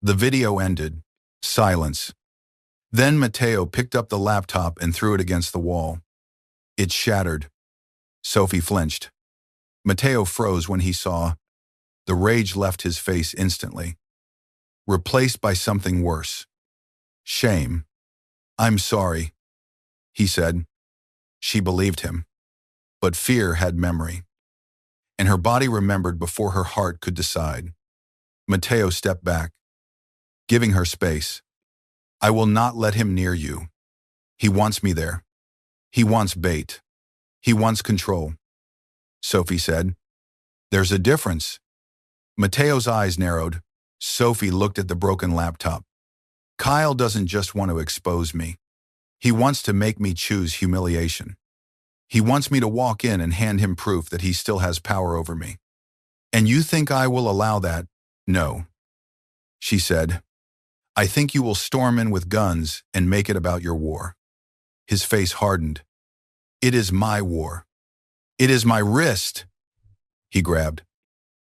The video ended. Silence. Then Mateo picked up the laptop and threw it against the wall. It shattered. Sophie flinched. Mateo froze when he saw. The rage left his face instantly, replaced by something worse. Shame. "I'm sorry," he said. She believed him. But fear had memory, and her body remembered before her heart could decide. Mateo stepped back, giving her space. "I will not let him near you. He wants me there. He wants bait. He wants control." Sophie said. "There's a difference." Mateo's eyes narrowed. Sophie looked at the broken laptop. "Kyle doesn't just want to expose me. He wants to make me choose humiliation. He wants me to walk in and hand him proof that he still has power over me. And you think I will allow that?" "No," she said. "I think you will storm in with guns and make it about your war." His face hardened. "It is my war. It is my wrist." He grabbed.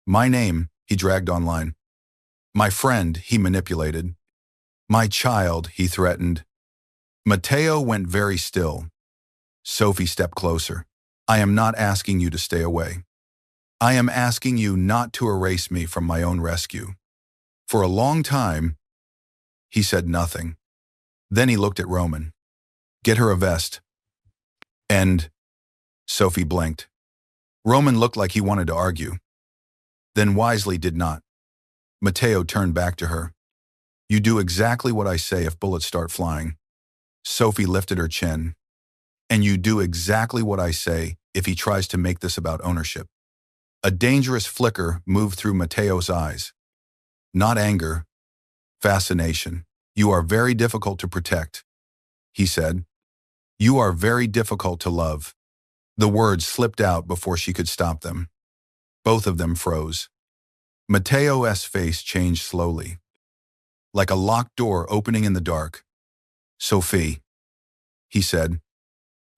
"My name," he dragged online. "My friend," he manipulated. "My child," he threatened. Mateo went very still. Sophie stepped closer. "I am not asking you to stay away. I am asking you not to erase me from my own rescue." For a long time, he said nothing. Then he looked at Roman. "Get her a vest." And Sophie blinked. Roman looked like he wanted to argue, then wisely did not. Mateo turned back to her. "You do exactly what I say if bullets start flying." Sophie lifted her chin. "And you do exactly what I say if he tries to make this about ownership." A dangerous flicker moved through Mateo's eyes. Not anger, fascination. "You are very difficult to protect," he said. "You are very difficult to love." The words slipped out before she could stop them. Both of them froze. Mateo's face changed slowly, like a locked door opening in the dark. "Sophie," he said.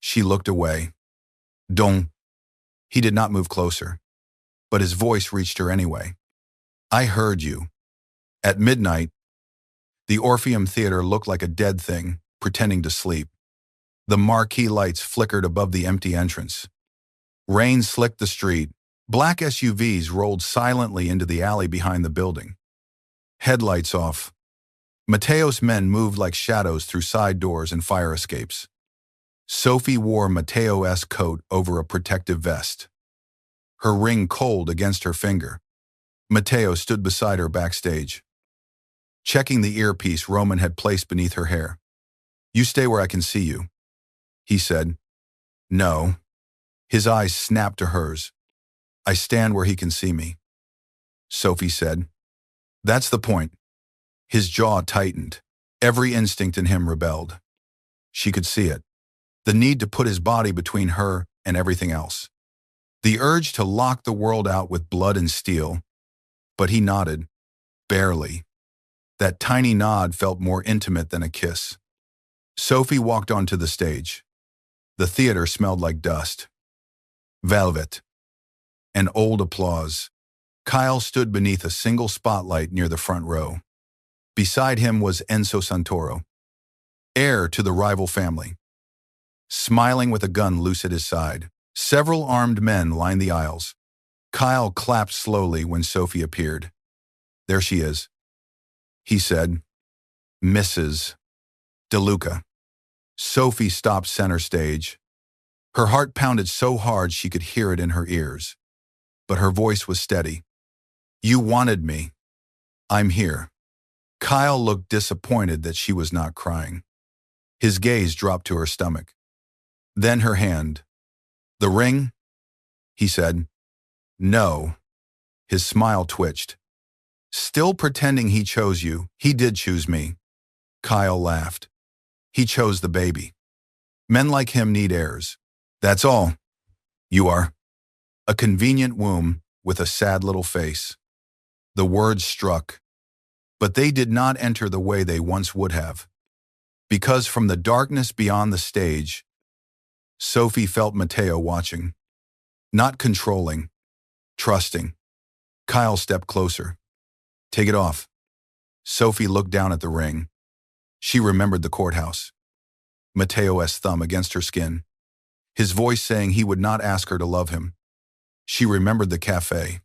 She looked away. "Don't." He did not move closer, but his voice reached her anyway. "I heard you." At midnight, the Orpheum Theater looked like a dead thing, pretending to sleep. The marquee lights flickered above the empty entrance. Rain slicked the street. Black SUVs rolled silently into the alley behind the building. Headlights off. Mateo's men moved like shadows through side doors and fire escapes. Sophie wore Mateo's coat over a protective vest, her ring cold against her finger. Mateo stood beside her backstage, checking the earpiece Roman had placed beneath her hair. "You stay where I can see you," he said. "No." His eyes snapped to hers. "I stand where he can see me," Sophie said. "That's the point." His jaw tightened. Every instinct in him rebelled. She could see it. The need to put his body between her and everything else. The urge to lock the world out with blood and steel. But he nodded. Barely. That tiny nod felt more intimate than a kiss. Sophie walked onto the stage. The theater smelled like dust. Velvet. And old applause. Kyle stood beneath a single spotlight near the front row. Beside him was Enzo Santoro, heir to the rival family, smiling with a gun loose at his side. Several armed men lined the aisles. Kyle clapped slowly when Sophie appeared. "There she is," he said. "Mrs. DeLuca." Sophie stopped center stage. Her heart pounded so hard she could hear it in her ears. But her voice was steady. "You wanted me. I'm here." Kyle looked disappointed that she was not crying. His gaze dropped to her stomach. Then her hand. "The ring?" he said. "No." His smile twitched. "Still pretending he chose you. He did choose me." Kyle laughed. "He chose the baby. Men like him need heirs. That's all. You are a convenient womb with a sad little face." The words struck, but they did not enter the way they once would have. Because from the darkness beyond the stage, Sophie felt Matteo watching. Not controlling, trusting. Kyle stepped closer. "Take it off." Sophie looked down at the ring. She remembered the courthouse. Matteo's thumb against her skin. His voice saying he would not ask her to love him. She remembered the cafe.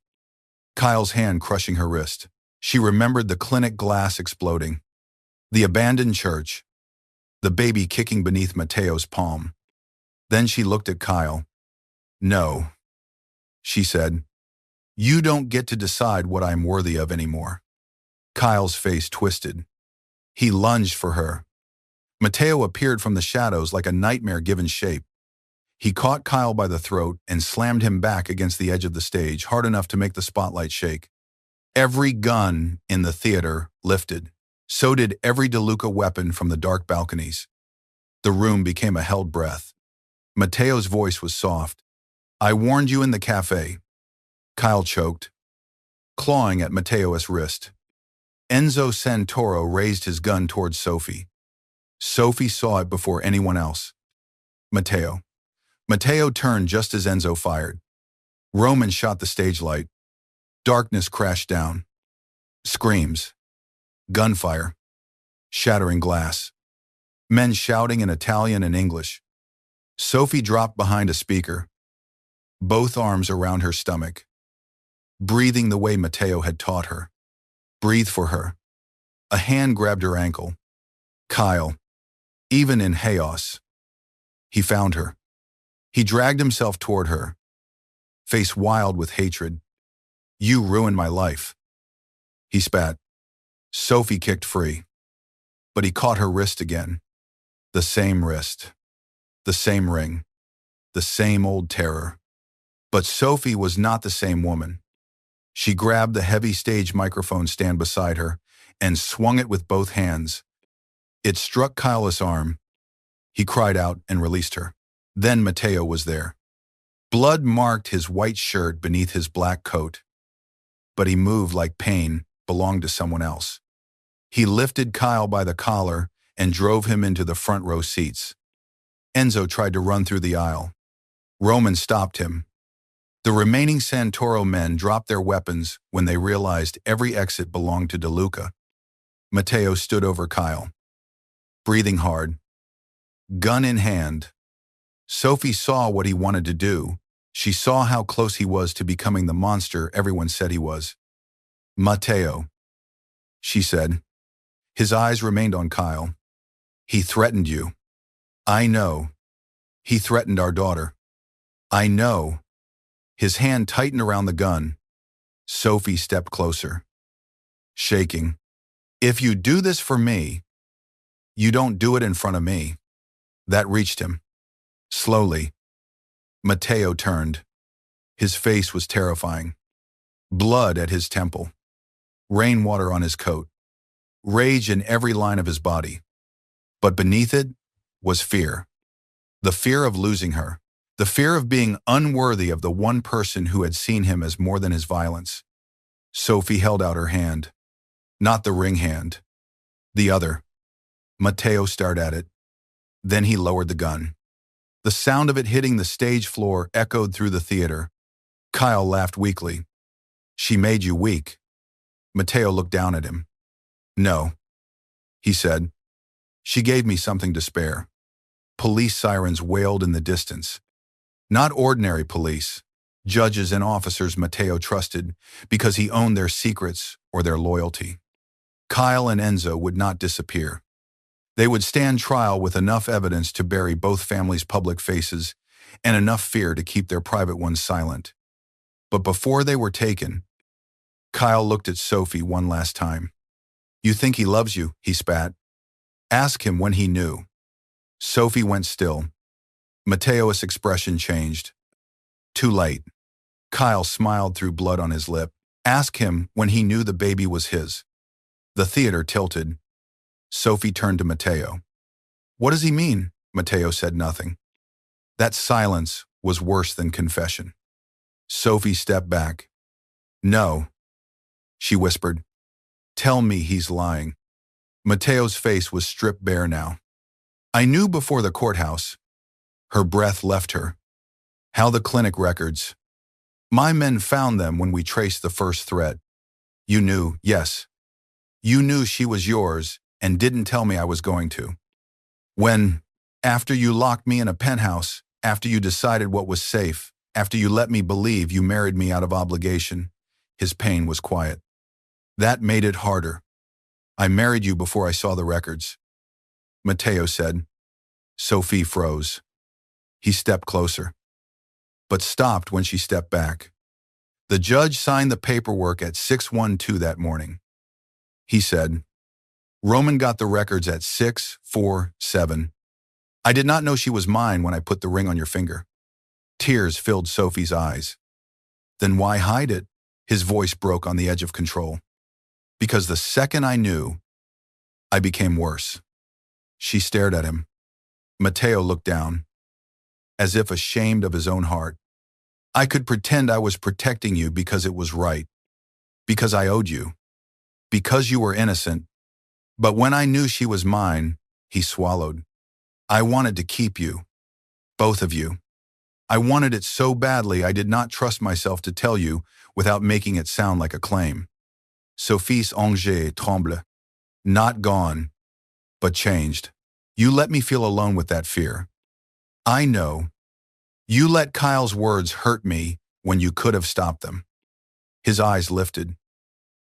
Kyle's hand crushing her wrist. She remembered the clinic glass exploding. The abandoned church. The baby kicking beneath Matteo's palm. Then she looked at Kyle. "No," she said. "You don't get to decide what I'm worthy of anymore." Kyle's face twisted. He lunged for her. Matteo appeared from the shadows like a nightmare given shape. He caught Kyle by the throat and slammed him back against the edge of the stage hard enough to make the spotlight shake. Every gun in the theater lifted. So did every DeLuca weapon from the dark balconies. The room became a held breath. Matteo's voice was soft. "I warned you in the cafe." Kyle choked, clawing at Matteo's wrist. Enzo Santoro raised his gun towards Sophie. Sophie saw it before anyone else. Matteo. Matteo turned just as Enzo fired. Roman shot the stage light. Darkness crashed down. Screams. Gunfire. Shattering glass. Men shouting in Italian and English. Sophie dropped behind a speaker, both arms around her stomach, breathing the way Matteo had taught her. "Breathe for her." A hand grabbed her ankle. Kyle. Even in chaos, he found her. He dragged himself toward her, face wild with hatred. "You ruined my life." He spat. Sophie kicked free, but he caught her wrist again. The same wrist. The same ring. The same old terror. But Sophie was not the same woman. She grabbed the heavy stage microphone stand beside her and swung it with both hands. It struck Kyle's arm. He cried out and released her. Then Matteo was there. Blood marked his white shirt beneath his black coat. But he moved like pain belonged to someone else. He lifted Kyle by the collar and drove him into the front row seats. Enzo tried to run through the aisle. Roman stopped him. The remaining Santoro men dropped their weapons when they realized every exit belonged to DeLuca. Matteo stood over Kyle, breathing hard, gun in hand. Sophie saw what he wanted to do. She saw how close he was to becoming the monster everyone said he was. "Matteo," she said. His eyes remained on Kyle. "He threatened you." "I know. He threatened our daughter." "I know." His hand tightened around the gun. Sophie stepped closer, shaking. "If you do this for me, you don't do it in front of me." That reached him. Slowly, Matteo turned. His face was terrifying. Blood at his temple. Rainwater on his coat. Rage in every line of his body. But beneath it was fear. The fear of losing her. The fear of being unworthy of the one person who had seen him as more than his violence. Sophie held out her hand. Not the ring hand. The other. Matteo stared at it. Then he lowered the gun. The sound of it hitting the stage floor echoed through the theater. Kyle laughed weakly. She made you weak. Matteo looked down at him. No, he said. She gave me something to spare. Police sirens wailed in the distance. Not ordinary police. Judges and officers Matteo trusted because he owned their secrets or their loyalty. Kyle and Enzo would not disappear. They would stand trial with enough evidence to bury both families' public faces and enough fear to keep their private ones silent. But before they were taken, Kyle looked at Sophie one last time. You think he loves you, he spat. Ask him when he knew. Sophie went still. Matteo's expression changed. Too late. Kyle smiled through blood on his lip. Ask him when he knew the baby was his. The theater tilted. Sophie turned to Matteo. What does he mean? Matteo said nothing. That silence was worse than confession. Sophie stepped back. No, she whispered. Tell me he's lying. Matteo's face was stripped bare now. I knew before the courthouse. Her breath left her. How the clinic records. My men found them when we traced the first thread. You knew, yes. You knew she was yours and didn't tell me I was going to. When, after you locked me in a penthouse, after you decided what was safe, after you let me believe you married me out of obligation, his pain was quiet. That made it harder. I married you before I saw the records. Matteo said. Sophie froze. He stepped closer, but stopped when she stepped back. The judge signed the paperwork at 6:12 that morning. He said, Roman got the records at 6:47. I did not know she was mine when I put the ring on your finger. Tears filled Sophie's eyes. Then why hide it? His voice broke on the edge of control. Because the second I knew, I became worse. She stared at him. Matteo looked down, as if ashamed of his own heart. I could pretend I was protecting you because it was right, because I owed you, because you were innocent. But when I knew she was mine, he swallowed. I wanted to keep you, both of you. I wanted it so badly I did not trust myself to tell you without making it sound like a claim. Sophie's ange tremble. Not gone, but changed. You let me feel alone with that fear. I know. You let Kyle's words hurt me when you could have stopped them. His eyes lifted.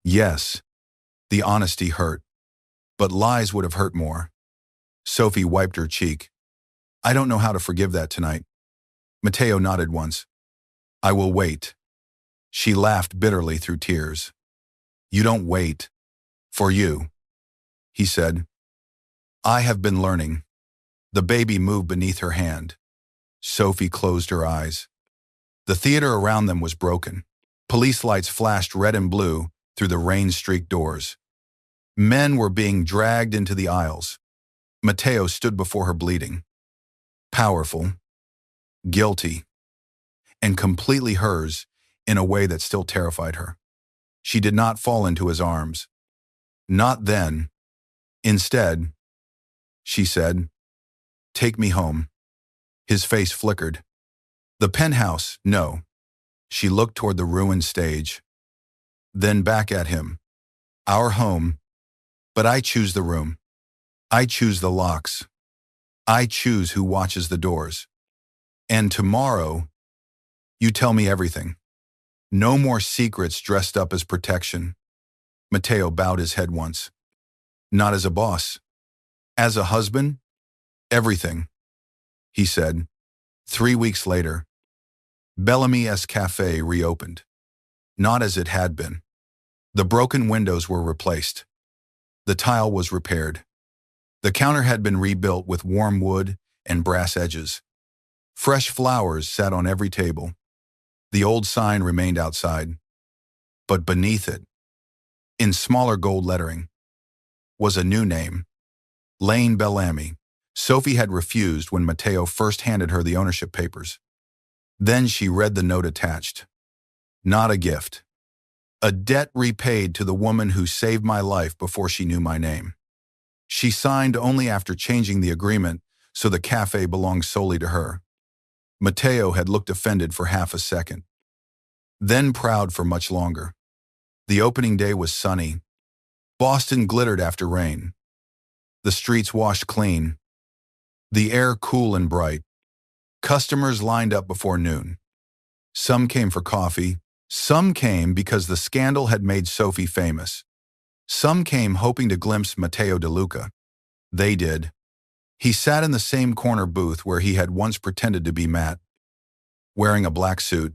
Yes, the honesty hurt, but lies would have hurt more. Sophie wiped her cheek. I don't know how to forgive that tonight. Matteo nodded once. I will wait. She laughed bitterly through tears. You don't wait. For you, he said. I have been learning. The baby moved beneath her hand. Sophie closed her eyes. The theater around them was broken. Police lights flashed red and blue through the rain-streaked doors. Men were being dragged into the aisles. Matteo stood before her bleeding. Powerful, guilty, and completely hers in a way that still terrified her. She did not fall into his arms. Not then. Instead, she said, take me home. His face flickered. The penthouse, no. She looked toward the ruined stage. Then back at him. Our home. But I choose the room. I choose the locks. I choose who watches the doors. And tomorrow, you tell me everything. No more secrets dressed up as protection. Matteo bowed his head once. Not as a boss. As a husband? Everything, he said. 3 weeks later, Bellamy's cafe reopened. Not as it had been. The broken windows were replaced. The tile was repaired. The counter had been rebuilt with warm wood and brass edges. Fresh flowers sat on every table. The old sign remained outside. But beneath it, in smaller gold lettering, was a new name. Lane Bellamy. Sophie had refused when Matteo first handed her the ownership papers. Then she read the note attached. Not a gift. A debt repaid to the woman who saved my life before she knew my name. She signed only after changing the agreement, so the cafe belonged solely to her. Mateo had looked offended for half a second, then proud for much longer. The opening day was sunny. Boston glittered after rain. The streets washed clean. The air cool and bright. Customers lined up before noon. Some came for coffee. Some came because the scandal had made Sophie famous. Some came hoping to glimpse Matteo De Luca. They did. He sat in the same corner booth where he had once pretended to be Matt, wearing a black suit,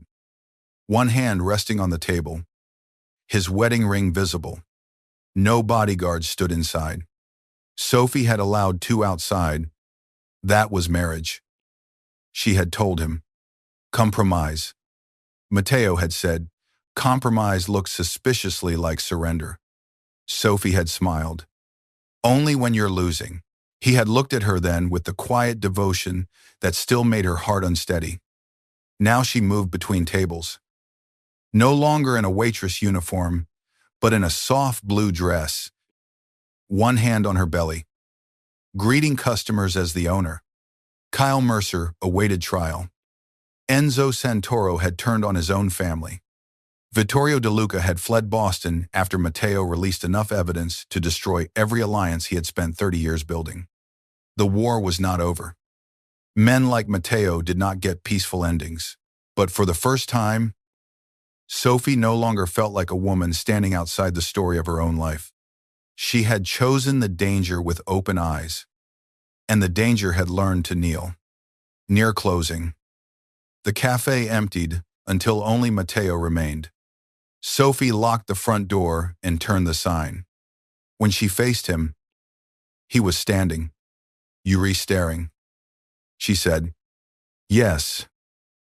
one hand resting on the table, his wedding ring visible. No bodyguards stood inside. Sophie had allowed 2 outside. That was marriage. She had told him. Compromise. Matteo had said, compromise looks suspiciously like surrender. Sophie had smiled. Only when you're losing. He had looked at her then with the quiet devotion that still made her heart unsteady. Now she moved between tables. No longer in a waitress uniform, but in a soft blue dress, one hand on her belly. Greeting customers as the owner. Kyle Mercer awaited trial. Enzo Santoro had turned on his own family. Vittorio De Luca had fled Boston after Matteo released enough evidence to destroy every alliance he had spent 30 years building. The war was not over. Men like Matteo did not get peaceful endings. But for the first time, Sophie no longer felt like a woman standing outside the story of her own life. She had chosen the danger with open eyes, and the danger had learned to kneel. Near closing, the cafe emptied until only Matteo remained. Sophie locked the front door and turned the sign. When she faced him, he was standing, Yuri staring. She said, "Yes,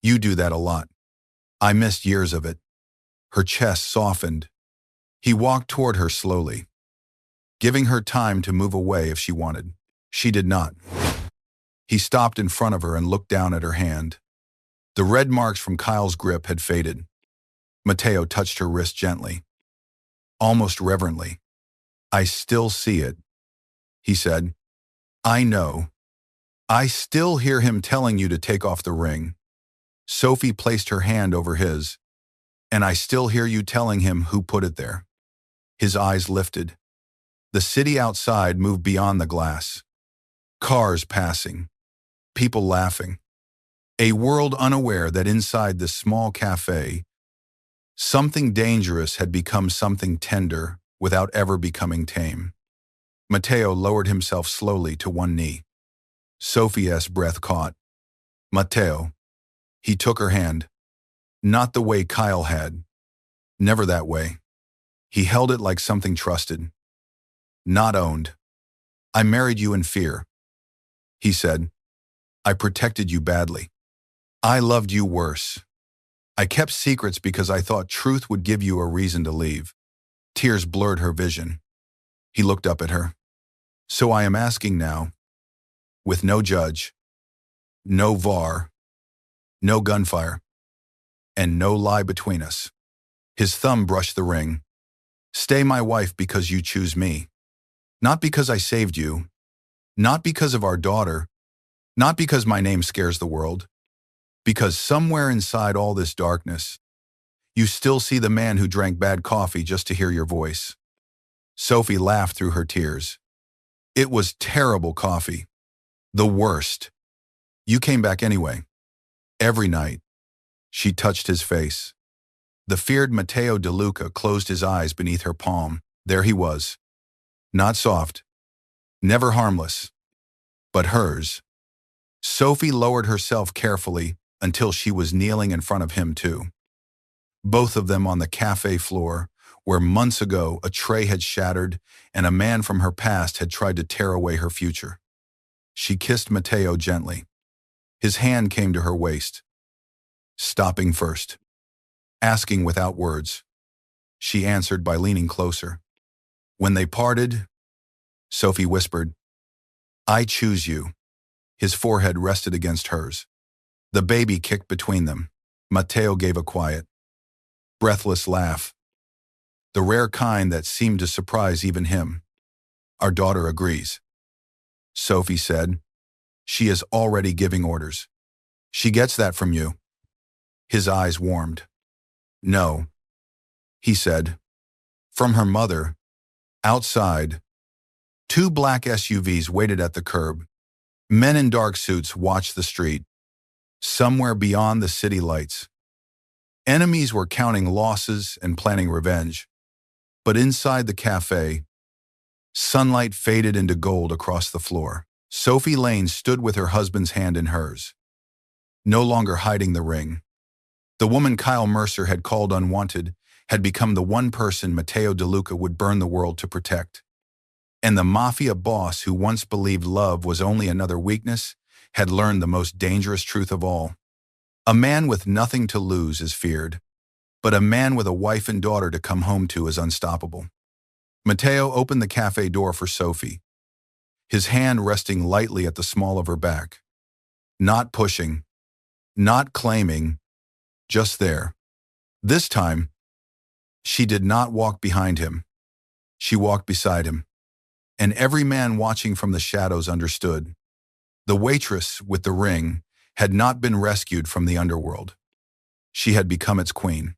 you do that a lot. I missed years of it." Her chest softened. He walked toward her slowly, giving her time to move away if she wanted. She did not. He stopped in front of her and looked down at her hand. The red marks from Kyle's grip had faded. Matteo touched her wrist gently, almost reverently. "I still see it," he said. "I know. I still hear him telling you to take off the ring." Sophie placed her hand over his. "And I still hear you telling him who put it there." His eyes lifted. The city outside moved beyond the glass. Cars passing. People laughing. A world unaware that inside this small cafe, something dangerous had become something tender without ever becoming tame. Matteo lowered himself slowly to one knee. Sophie's breath caught. "Matteo." He took her hand. Not the way Kyle had. Never that way. He held it like something trusted. Not owned. "I married you in fear," he said. "I protected you badly. I loved you worse. I kept secrets because I thought truth would give you a reason to leave." Tears blurred her vision. He looked up at her. "So I am asking now, with no judge, no VAR, no gunfire, and no lie between us." His thumb brushed the ring. "Stay my wife because you choose me. Not because I saved you. Not because of our daughter. Not because my name scares the world. Because somewhere inside all this darkness, you still see the man who drank bad coffee just to hear your voice." Sophie laughed through her tears. "It was terrible coffee. The worst. You came back anyway. Every night." She touched his face. The feared Matteo De Luca closed his eyes beneath her palm. There he was. Not soft. Never harmless. But hers. Sophie lowered herself carefully until she was kneeling in front of him too. Both of them on the cafe floor, where months ago a tray had shattered and a man from her past had tried to tear away her future. She kissed Matteo gently. His hand came to her waist. Stopping first. Asking without words. She answered by leaning closer. When they parted, Sophie whispered, "I choose you." His forehead rested against hers. The baby kicked between them. Matteo gave a quiet, breathless laugh. the rare kind that seemed to surprise even him. Our daughter agrees, Sophie said. She is already giving orders. She gets that from you. His eyes warmed. No, he said. From her mother. Outside, two black SUVs waited at the curb. Men in dark suits watched the street. Somewhere beyond the city lights, enemies were counting losses and planning revenge. But inside the cafe, sunlight faded into gold across the floor. Sophie Lane stood with her husband's hand in hers, no longer hiding the ring. The woman Kyle Mercer had called unwanted had become the one person Matteo DeLuca would burn the world to protect. And the Mafia boss who once believed love was only another weakness had learned the most dangerous truth of all. A man with nothing to lose is feared, but a man with a wife and daughter to come home to is unstoppable. Matteo opened the cafe door for Sophie, his hand resting lightly at the small of her back. Not pushing, not claiming, just there. This time, she did not walk behind him. She walked beside him. And every man watching from the shadows understood. The waitress with the ring had not been rescued from the underworld. She had become its queen.